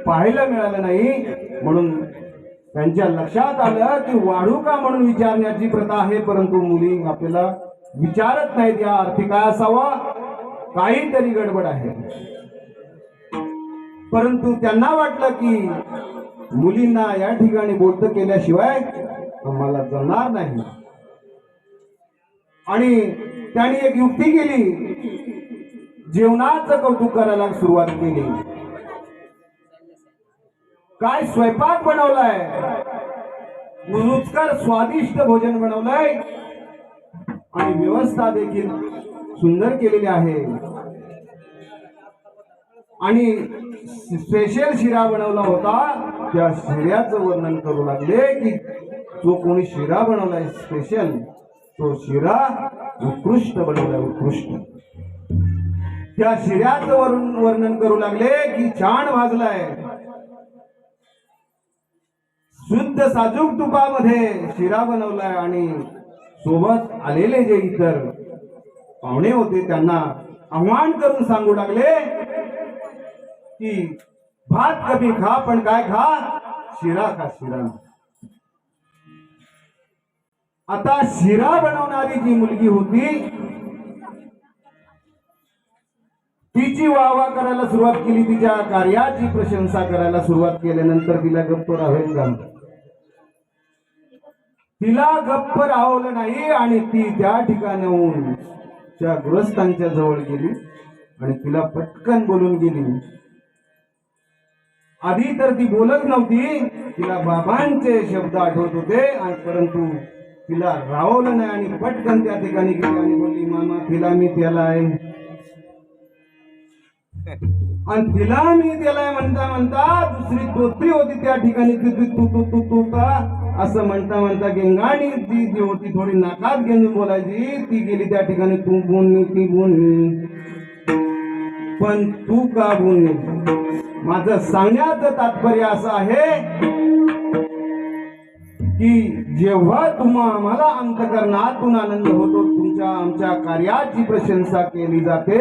पाहायला मिळालं नाही. म्हणून त्यांच्या लक्षात आलं की वाढू का म्हणून विचारण्याची प्रथा आहे परंतु मुली आपल्याला विचारत नाहीत. या अर्थी काय असावं? काहीतरी गडबड आहे. परंतु त्यांना वाटलं की मुलींना या ठिकाणी बोलतं केल्याशिवाय आम्हाला जमणार नाही. आणि त्यांनी एक युक्ती केली. जेवणाचं कौतुक करायला सुरुवात केली. काय स्वयंपाक बनवलाय, रुचकर स्वादिष्ट भोजन बनवलंय आणि व्यवस्था देखील सुंदर केलेली आहे. आणि स्पेशल शिरा बनवला होता. त्या शिऱ्याचं वर्णन करू लागले की जो कोणी शिरा बनवलाय स्पेशल तो शिरा उत्कृष्ट बनवलाय, उत्कृष्ट. त्या शिऱ्याचं वर्णन करू लागले की छान भाजलाय, शुद्ध साजूक तुपामध्ये शिरा बनवलाय. आणि सोबत आलेले जे इतर पाहुणे होते त्यांना आव्हान करून सांगू लागले की भात कमी खा पण काय खा? शिरा खा, शिरा. आता शिरा बनवणारी जी मुलगी होती तिची वाहवा करायला सुरुवात केली. तिच्या कार्याची प्रशंसा करायला सुरुवात केल्यानंतर तिला गप्प राहावेल का? तिला गप्प राहवलं नाही आणि ती त्या ठिकाणाहून त्या गृहस्थांच्या जवळ गेली आणि तिला पटकन बोलून गेली. आधी तर ती बोलत नव्हती. तिला बाबांचे शब्द आठवत होते परंतु तिला राहवलं नाही आणि पटकन त्या ठिकाणी गेली आणि बोलली मामा तिला मी त्याला आहे. आणि तिला मी दिलाय म्हणता म्हणता दुसरी तोत्री होती त्या ठिकाणी ती तू तू तू तू का असं म्हणता म्हणता गेंगाणी ती जी होती थोडी नाकात घेऊन बोलायची ती गेली त्या ठिकाणी तू बोलणी ती बोलणी पण तू का बोलणी. माझं सांगण्याचं तात्पर्य असं आहे की जेव्हा तुम्हा आम्हाला अंतःकरणातून आनंद होतो तुमच्या आमच्या कार्याची प्रशंसा केली जाते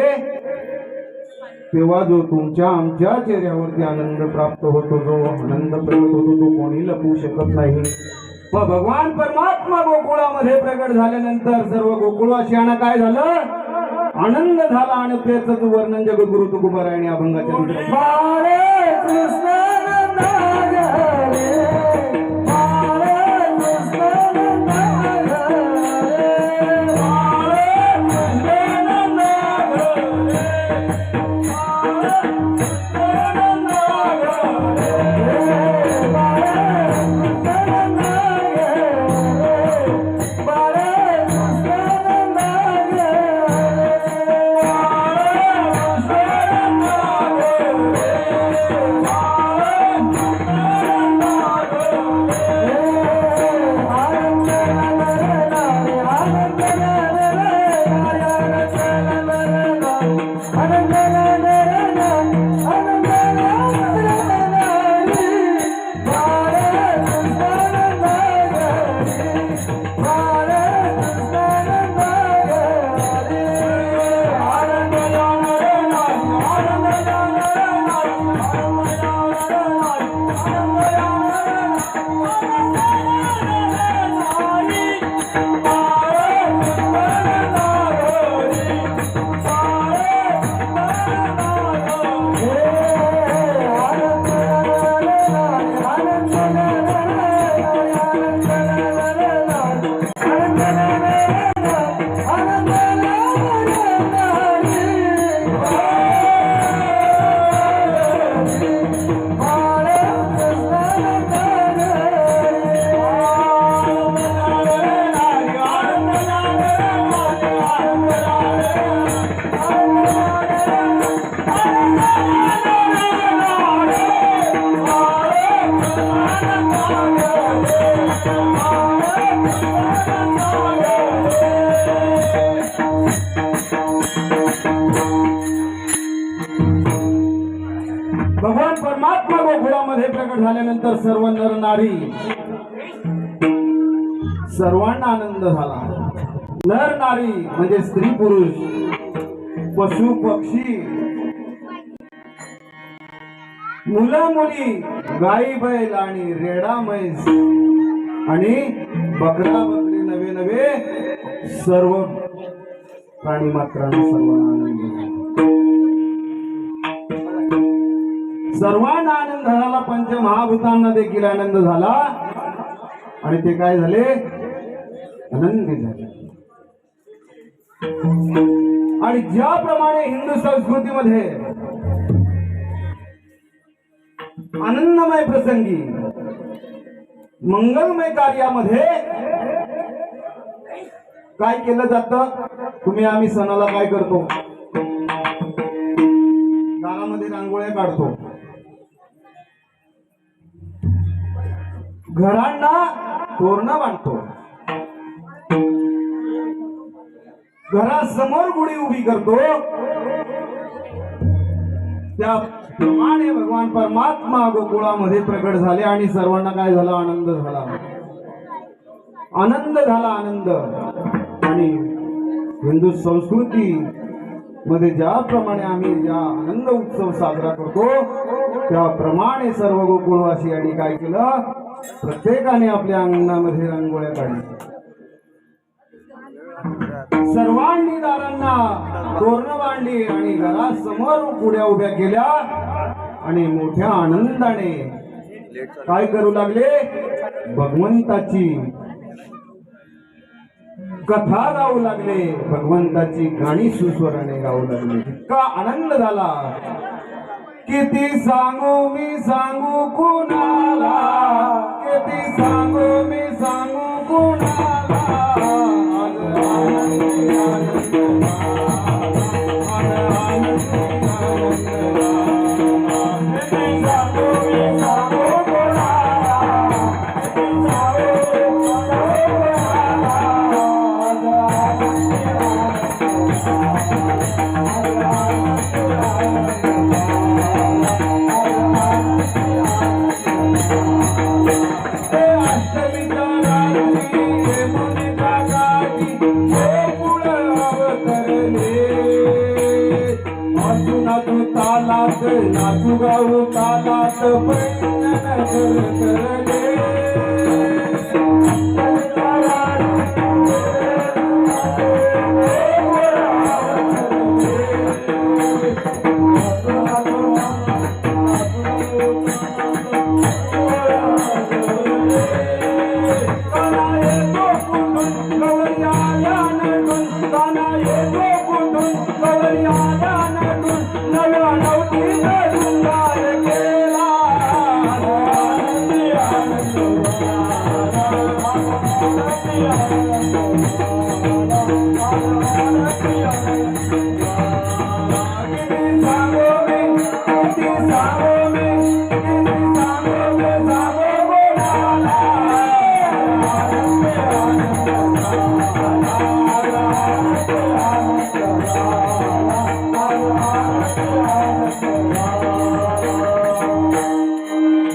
तेव्हा जो तुमच्या आमच्या चेहऱ्यावरती आनंद प्राप्त होतो जो आनंद प्रकट होतो तो कोणी लपवू शकत नाही. मग भगवान परमात्मा गोकुळामध्ये प्रकट झाल्यानंतर सर्व गोकुळवासियांना काय झालं आनंद झाला आणि त्याचं वर्णन जगद्गुरु तुकोबारायांनी अभंगाच्या भगवान परमात्मा गोकुळामध्ये प्रकट झाल्यानंतर सर्व नर नारी सर्वांना आनंद झाला. नर नारी म्हणजे स्त्री पुरुष पशु पक्षी मुलं मुली गाई बैल आणि रेडा म्हैस आणि बकरा बकरी नवे नवे सर्व प्राणी मात्रांना सर्वांना आनंद झाला. सर्वांना आनंद झाला पंचमहाभूतांना देखील आनंद झाला आणि ते काय झाले आनंदी झाले. आणि ज्याप्रमाणे हिंदू संस्कृतीमध्ये आनंदमय प्रसंगी मंगलमय कार्यामध्ये काय केलं जातं तुम्ही आम्ही सणाला काय करतो दारामध्ये रांगोळ्या काढतो घरांना तोरणं बांधतो घरासमोर गुढी उभी करतो. त्याप्रमाणे भगवान परमात्मा गोकुळामध्ये प्रकट झाले आणि सर्वांना काय झाला आनंद झाला आनंद झाला आनंद. आणि हिंदू संस्कृती मध्ये ज्याप्रमाणे आम्ही ज्या आनंद उत्सव साजरा करतो त्याप्रमाणे सर्व गोकुळवासियांनी काय केलं प्रत्येकाने आपल्या अंगणामध्ये रांगोळ्या काढल्या. सर्वांनी दारांना तोरणं बांधली आणि घरासमोर पुड्या उभ्या केल्या आणि मोठ्या आनंदाने काय करू लागले भगवंताची कथा गाऊ लागले भगवंताची गाणी सुस्वराने गाऊ लागले. इतका आनंद झाला किती सांगू मी सांगू कुणाला किती सांगू मी सांगू कुणाला. आनंद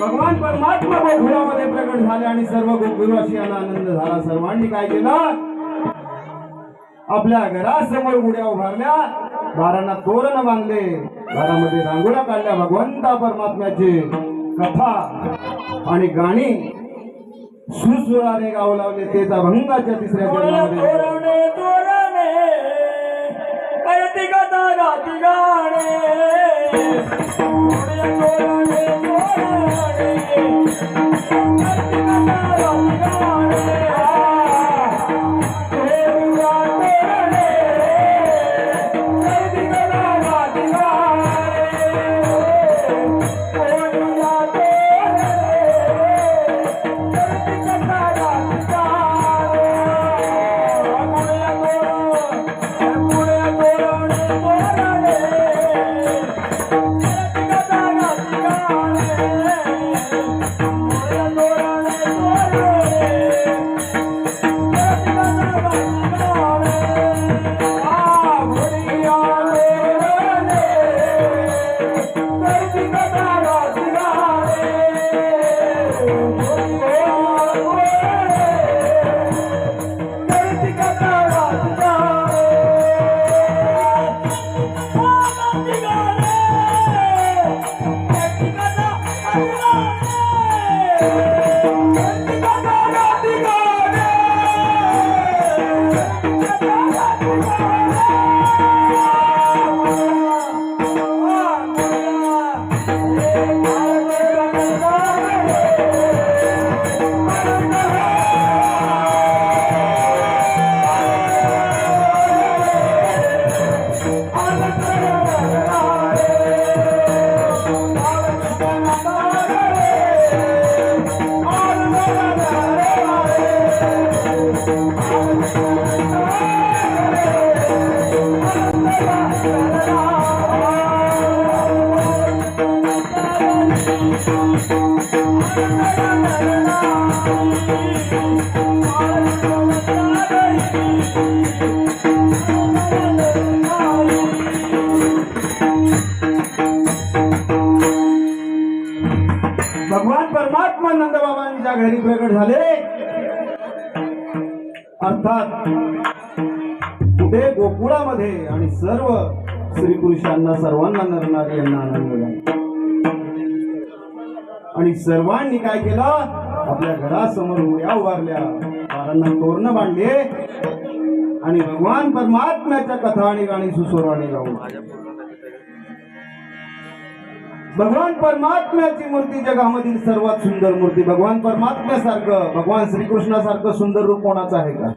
भगवान परमात्मा गोकुळामध्ये प्रकट झाले आणि सर्व गोकुळवासियांना आनंद झाला. सर्वांनी काय केलं, आपल्या घरासमोर गुड्या उभारल्या, दारांना तोरण बांधले, घरामध्ये रांगोळ्या काढल्या, भगवंता परमात्म्याची कथा आणि गाणी सुसुराने गाऊ लावले. तेच अभंगाच्या तिसऱ्या चरणामध्ये तोरणे तोरणे करती कथा गाती गाणे तोरणे तोरणे करती कथा गाती गाणे भगवान परमात्मा नंदबाबांच्या घरी प्रकट झाले. अर्थात कुठे गोकुळामध्ये आणि सर्व स्त्री पुरुषांना सर्वांना नरनारी यांना आनंद झाला. आणि सर्वांनी काय केलं, आपल्या घरासमोर उड्या उभारल्या, दारांना तोरण बांधले आणि भगवान परमात्म्याच्या कथा आणि गाणी सुस्वराने गाऊ. भगवान परमात्म्याची मूर्ती जगामधील सर्वात सुंदर मूर्ती. भगवान परमात्म्यासारखं, भगवान श्रीकृष्णासारखं सुंदर रूप कोणाचं आहे का?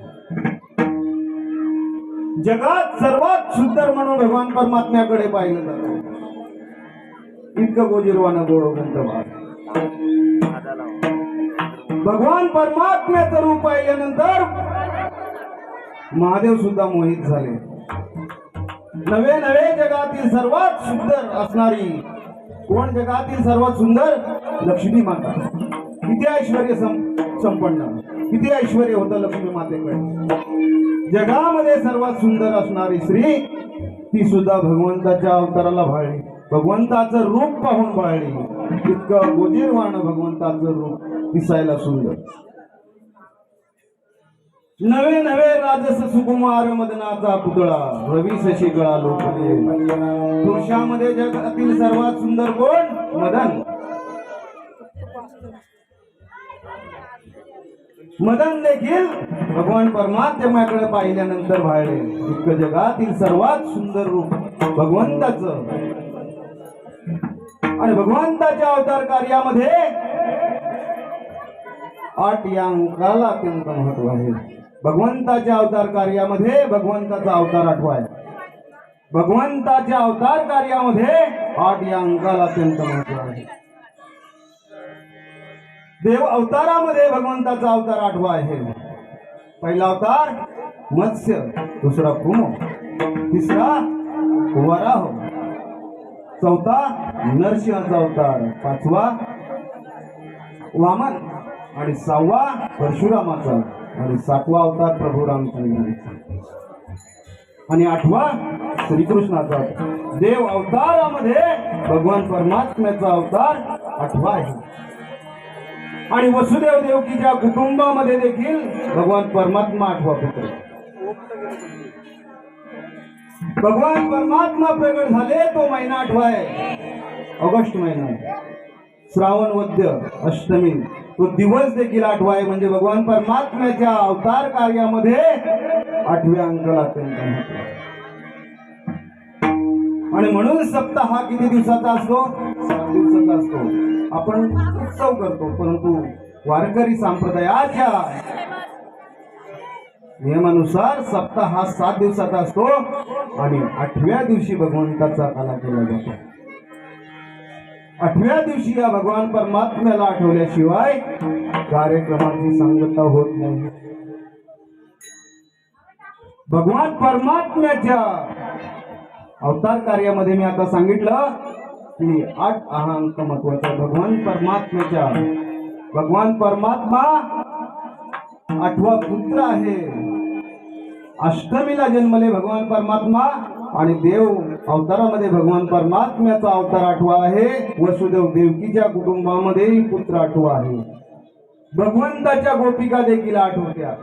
जगात सर्वात सुंदर म्हणून भगवान परमात्म्याकडे पाहिलं जातं. इतकं गोजीरवानं गोडोगंत भगवान परमात्म्याचं रूप पाहिल्यानंतर महादेव सुद्धा मोहित झाले. नवे नवे जगातील सर्वात सुंदर असणारी कोण? जगातील सर्वात सुंदर लक्ष्मी माता. किती ऐश्वर्य संपन्न, किती ऐश्वर्य होतं लक्ष्मी मातेकडे. जगामध्ये सर्वात सुंदर असणारी स्त्री ती सुद्धा भगवंताच्या अवताराला भाळली, भगवंताचं रूप पाहून भाळली. इतकं गोजीरवाणं भगवंताचं रूप दिसायला सुंदर. नवे नवे राजस सुकुमार मदनाचा पुतळा, रवी शशी गळा लोकले. पुरुषामध्ये जगातील सर्वात सुंदर कोण? मदन. मदन देखील भगवान परमात्म्याकडे पाहिल्यानंतर भाळले. इतकं जगातील सर्वात सुंदर रूप भगवंताचं. आणि भगवंताच्या अवतार कार्यामध्ये 8 या अंकाला अत्यंत महत्व आहे. भगवंताच्या अवतार कार्यामध्ये भगवंताचा अवतार 8वा आहे. भगवंताच्या अवतार कार्यामध्ये 8 या अंकाला अत्यंत महत्व आहे. देव अवतारामध्ये भगवंताचा अवतार 8वा आहे. पहिला अवतार मत्स्य, दुसरा कुम, तिसरा वराह, चौथा नरसिंहाचा अवतार, 5वा वामन आणि 6वा परशुरामाचा आणि 7वा अवतार प्रभू रामचंद्रांचा आणि 8वा श्रीकृष्णाचा. देव अवतारामध्ये भगवान परमात्म्याचा अवतार 8वा आहे. आणि वसुदेव देवकीच्या कुटुंबामध्ये देखील भगवान परमात्मा 8वा पुत्र. भगवान परमात्मा प्रगट झाले तो महिना 8वा आहे. ऑगस्ट महिना, श्रावण वद्य अष्टमी, तो दिवस देखील 8वा आहे. म्हणजे भगवान परमात्म्याच्या अवतार कार्यामध्ये 8व्या अंकाला अत्यंत महत्त्व आहे. आणि म्हणून सप्ताह हा किती दिवसाचा असतो? 7 दिवसाचा असतो. आपण उत्सव करतो, परंतु वारकरी संप्रदायाच्या नियमानुसार सप्ताह हा 7 दिवसाचा असतो आणि 8व्या दिवशी भगवंताचा काला केला जातो. 8व्या दिवशी या भगवान परमात्म्याला आठवल्याशिवाय कार्यक्रमाची सांगता होत नाही. भगवान परमात्म्याच्या अवतार कार्यामध्ये मी आता सांगितलं की 8 हा अंक महत्वाचा. भगवान परमात्मा 8वा पुत्र आहे. अष्टमीला जन्मले भगवान परमात्मा आणि देव अवतारामध्ये भगवान परमात्म्याचा अवतार 8वा आहे. वसुदेव देवकीच्या कुटुंबामध्येही पुत्र 8वा आहे. भगवंताच्या गोपिका देखील 8 होत्या.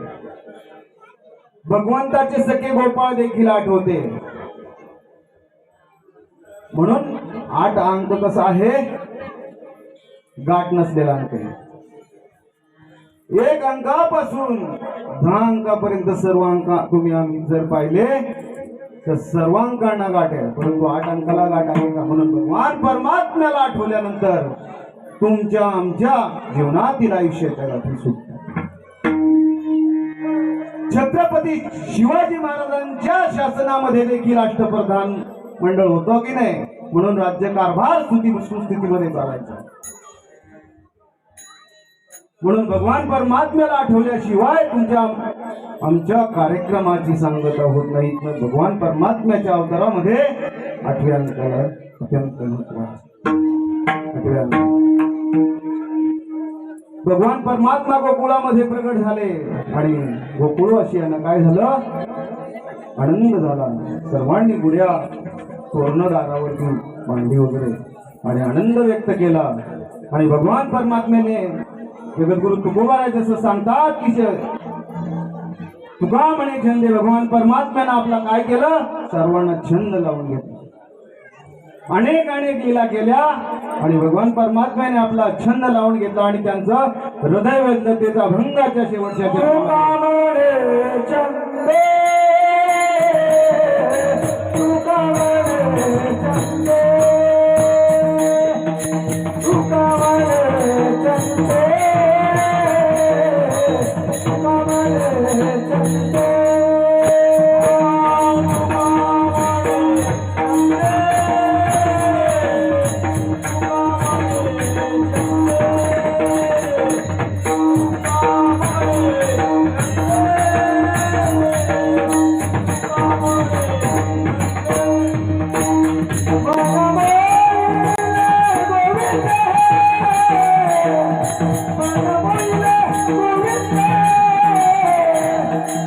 भगवंताचे सखे गोपाळ देखील 8 होते. म्हणून 8 अंक कसा आहे? गाठ नसलेला अंक. 1 अंकापासून 10 अंकापर्यंत सर्व अंक तुम्ही आम्ही जर पाहिले तर सर्व अंकांना गाठ आहे, परंतु 8 अंकाला गाठ आहे का? म्हणून भगवान परमात्म्याला आठवल्यानंतर तुमच्या आमच्या जीवनातील आयुष्याच्या गाठी सुटतात. छत्रपती शिवाजी महाराजांच्या शासनामध्ये देखील अष्टप्रधान मंडळ होतं की नाही? म्हणून राज्यकारभार सुस्थितीमध्ये चालायचा. म्हणून भगवान परमात्म्याला आठवल्याशिवाय तुमच्या आमच्या कार्यक्रमाची सांगता होत नाही. भगवान परमात्म्याच्या अवतारामध्ये 8व्या अंकाला अत्यंत महत्त्व आहे. 8व्या अंक भगवान परमात्मा गोकुळामध्ये प्रगट झाले आणि गोकुळवासियांना काय झालं? आनंद झाला. सर्वांनी गुढ्या तोरणदारावरती मांडली वगैरे आणि आनंद व्यक्त केला. आणि भगवान परमात्म्याने जगद्गुरु तुकोबाराय जसं सांगतात की तुका म्हणे छंदे, भगवान परमात्म्यानं आपला काय केलं? सर्वांना छंद लावून घेतला. अनेक लीला केल्या आणि भगवान परमात्म्याने आपला छंद लावून घेतला आणि त्यांचं हृदय वेदनेचा भंगाच्या शेवटच्या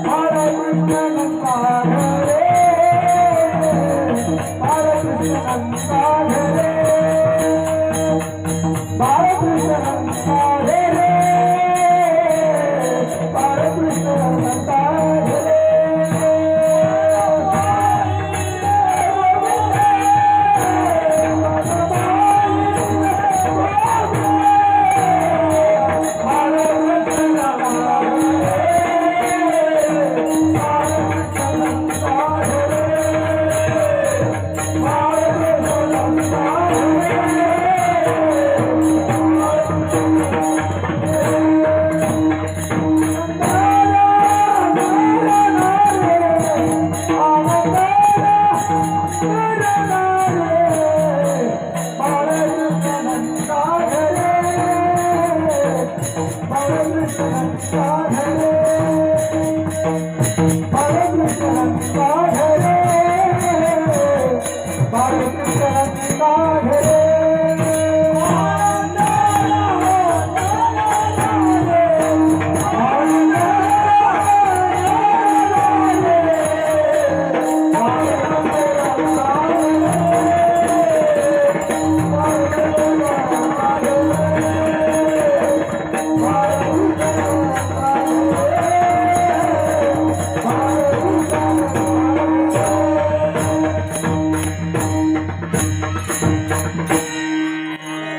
Hare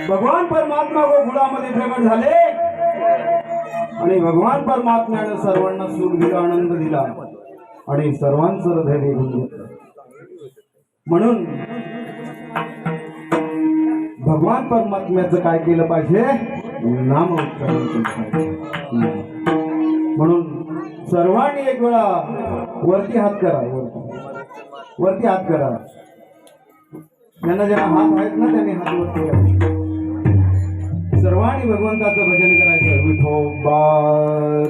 भगवान परमात्मा गोकुळामध्ये प्रकट झाले आणि भगवान परमात्म्याने सर्वांना सुख दिला, आनंद दिला आणि सर्वांचं हृदय देऊन घेतलं. म्हणून भगवान परमात्म्याचं काय केलं पाहिजे? नाम उच्चारण केलं पाहिजे. म्हणून सर्वांनी एक वेळा वरती हात करा, वरती हात करा. ज्यांना ज्यांना हात आहेत ना त्यांनी हात वरती करा. सर्वांनी भगवंताचं भजन करायचं. विठोबार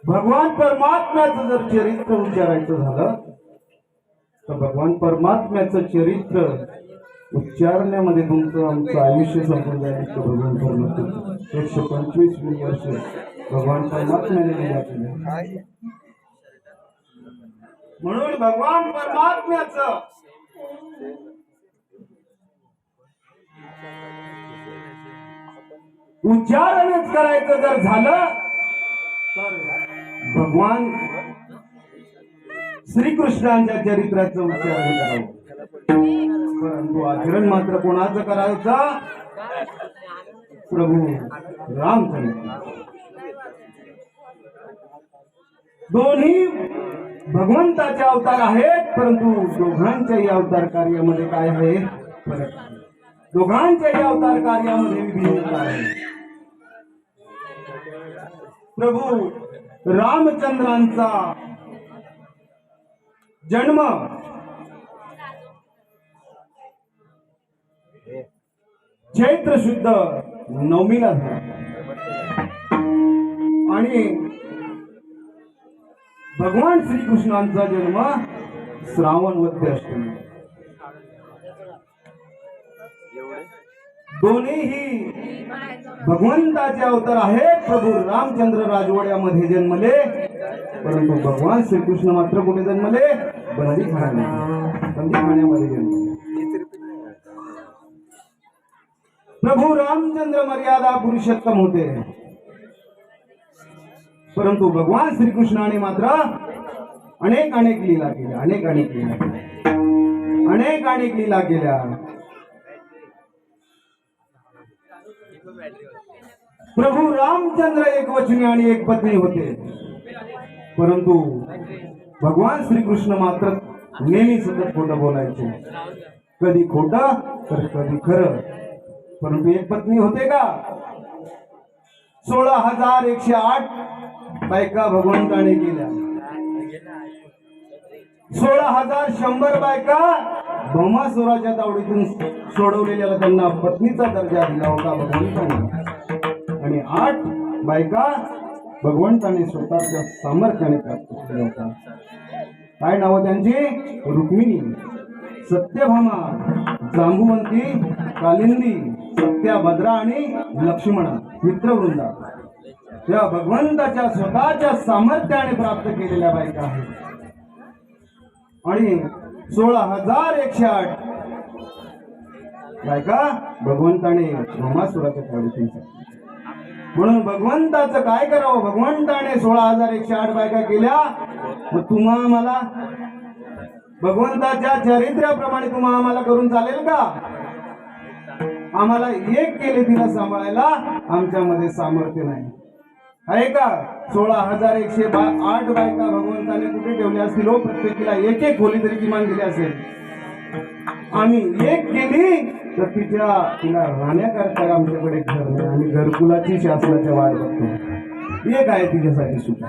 भगवान परमात्म्याचं जर चरित्र उच्चारायचं झालं तर भगवान परमात्म्याचं चरित्र उच्चारण्यामध्ये तुमचं आमचं आयुष्य संपून जाईल. भगवान परमात्मा 125 वर्ष भगवान परमात्म्याने दिल्या केल्या. म्हणून भगवान परमात्म्याचं उच्चारणच करायचं जर झालं तर भगवान श्रीकृष्णांच्या चरित्राचं उच्चारण करावं. परंतु आचरण मात्र कोणाचं करायचं? प्रभू रामचंद्र. दोन्ही भगवंताचे अवतार आहेत, परंतु दोघांच्याही अवतार कार्यामध्ये काय आहे? फरक. दोघांच्याही अवतार कार्यामध्ये विभिन्नता आहे. प्रभू रामचंद्रांचा जन्म चैत्र शुद्ध नवमीला झाला आणि भगवान श्रीकृष्णांचा जन्म श्रावण वद्य अष्टमी. एवढे दोन्हीही भगवंताचे अवतार आहेत. प्रभू रामचंद्र राजवाड्यामध्ये जन्मले, परंतु भगवान श्रीकृष्ण मात्र कुठे जन्मले? बंदीखान्यामध्ये जन्मले. प्रभू रामचंद्र मर्यादा पुरुषोत्तम होते, परंतु भगवान श्रीकृष्णाने मात्र अनेक लीला केल्या, अनेक लीला केल्या. प्रभू रामचंद्र एक वचनी आणि एक पत्नी होते, परंतु भगवान श्रीकृष्ण मात्र नेहमी सतत खोटं बोलायचे. कधी खोटं तर कधी खरं. परंतु एक पत्नी होते का? 16,108 बायका भगवंताने केल्या. 16,100 बायका भौमासुराच्या तावडीतून सोडवलेल्या त्यांना पत्नीचा दर्जा दिला होता भगवंताने. आणि 8 बायका भगवंताने स्वतःच्या सामर्थ्याने प्राप्त केल्या होत्या. काय नाव त्यांची? रुक्मिणी, सत्यभामा, जांबुवंती, कालिंदी, सत्याभद्रा आणि लक्ष्मणा मित्रवृंदा. त्या भगवंताच्या स्वतःच्या सामर्थ्याने प्राप्त केलेल्या बायका आहेत. आणि 16,108 बायका भगवंताने भौमासुराच्या तावडीतून. म्हणून भगवंताचं काय करावं? भगवंताने 16,108 बायका केल्या. मग तुम्हा आम्हाला भगवंताच्या चरित्र्याप्रमाणे तुम्हा आम्हाला करून चालेल का? आम्हाला एक केले तिला सांभाळायला आमच्यामध्ये सामर्थ्य नाही आहे का? 16,108 बायका भगवंताने कुठे ठेवल्या असतील? प्रत्येकीला एक खोली तरी किमान दिली असेल. आम्ही एक केली तर तिला राहण्याकरता आमच्याकडे घर नाही. आम्ही घरकुलाची शासनाच्या वाट बघतो. एक आहे तिच्यासाठी सुद्धा,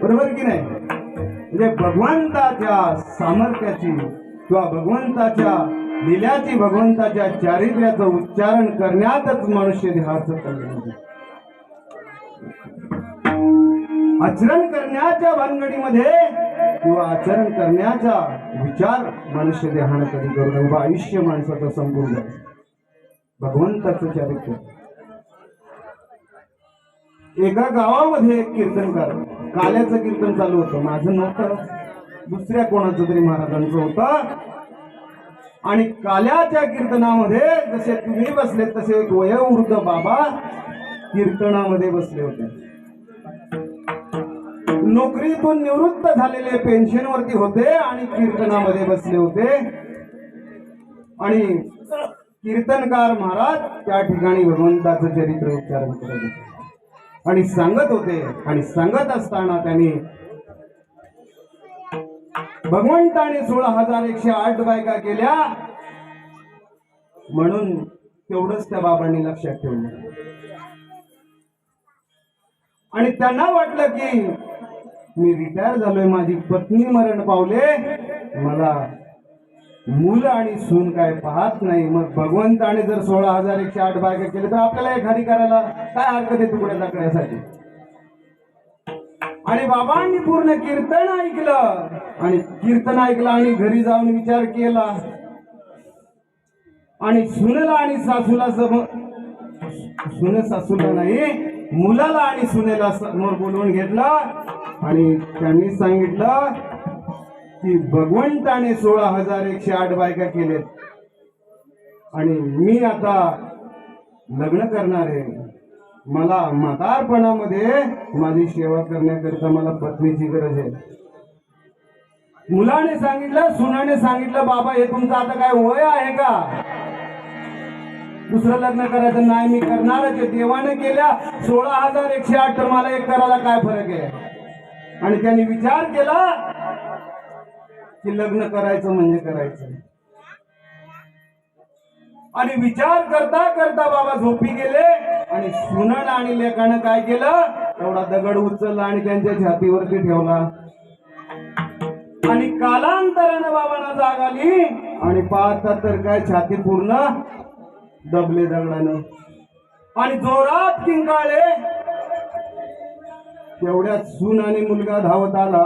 बरोबर की नाही? म्हणजे भगवंताच्या सामर्थ्याची किंवा भगवंताच्या लील्याची, भगवंताच्या चारित्र्याचं उच्चारण करण्यातच मनुष्य देहाचं कल्याण होते. आचरण करण्याच्या भानगडीमध्ये किंवा आचरण करण्याचा विचार मनुष्य देहानं कधी करू नये. आयुष्य माणसाचं संपूर्ण जाईल. भगवंताचं चारित्र्य. एका गावामध्ये एक कीर्तनकार, काल्याचं कीर्तन चालू होतं. माझं नव्हतं, दुसऱ्या कोणाचं तरी महाराजांचं होतं. आणि काल्याच्या कीर्तनामध्ये जसे तुम्ही बसले तसे एक वयोवृद्ध बाबा कीर्तनामध्ये बसले होते. नोकरीतून निवृत्त झालेले पेन्शनवरती होते आणि कीर्तनामध्ये बसले होते. आणि कीर्तनकार महाराज त्या ठिकाणी भगवंताचं चरित्र उच्चारण करत होते आणि सांगत होते. आणि सांगत असताना त्यांनी भगवंताने 16,108 बायका केल्या म्हणून तेवढंच त्या बाबांनी लक्षात ठेवलं. आणि त्यांना वाटलं की मी रिटायर झालोय, माझी पत्नी मरण पावले, मला मुलं आणि सून काय पाहत नाही. मग भगवंताने जर 16,108 बायका केले तर आपल्याला एखादी करायला काय हरकत आहे तुकड्या टाकण्यासाठी? आणि बाबांनी पूर्ण कीर्तन ऐकलं आणि आणि घरी जाऊन विचार केला. आणि सुनेला आणि सासूला सासूला नाही, मुलाला आणि सुनेला समोर बोलवून घेतलं आणि त्यांनी सांगितलं की भगवंताने 16,108 बायका केलेत आणि मी आता लग्न करणार आहे. मला म्हातारपणामध्ये माझी सेवा करण्याकरिता मला पत्नीची गरज आहे. मुलाने सांगितलं, सुनाने सांगितलं, बाबा हे तुमचं आता काय वय आहे का? दुसरं लग्न करायचं नाही, मी करणारच आहे. देवाने केल्या 16,108 तर मला एक करायला काय फरक आहे? आणि त्यांनी विचार केला की लग्न करायचं म्हणजे करायचं. आणि विचार करता करता बाबा झोपी गेले. आणि सुनण आणि लेकानं काय केलं? एवढा दगड उचलला आणि त्यांच्या छातीवरती ठेवला. आणि कालांतरानं बाबांना जाग आली आणि पाहतात तर काय छाती पूर्ण दबले दगडानं. आणि जोरात किंकाळले तेवढ्यात सून आणि मुलगा धावत आला.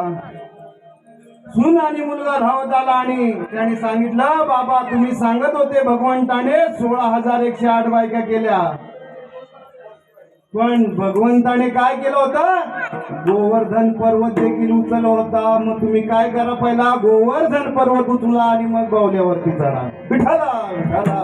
सून आणि मुलगा धावत आला आणि त्याने सांगितलं, बाबा तुम्ही सांगत होते भगवंताने 16,108 बायका केल्या, पण भगवंताने काय केलं होतं? गोवर्धन पर्वत देखील उचलला होता. मग तुम्ही काय करा, पहिला गोवर्धन पर्वत उचला आणि मग बावल्यावरती चढा. विठाला विठाला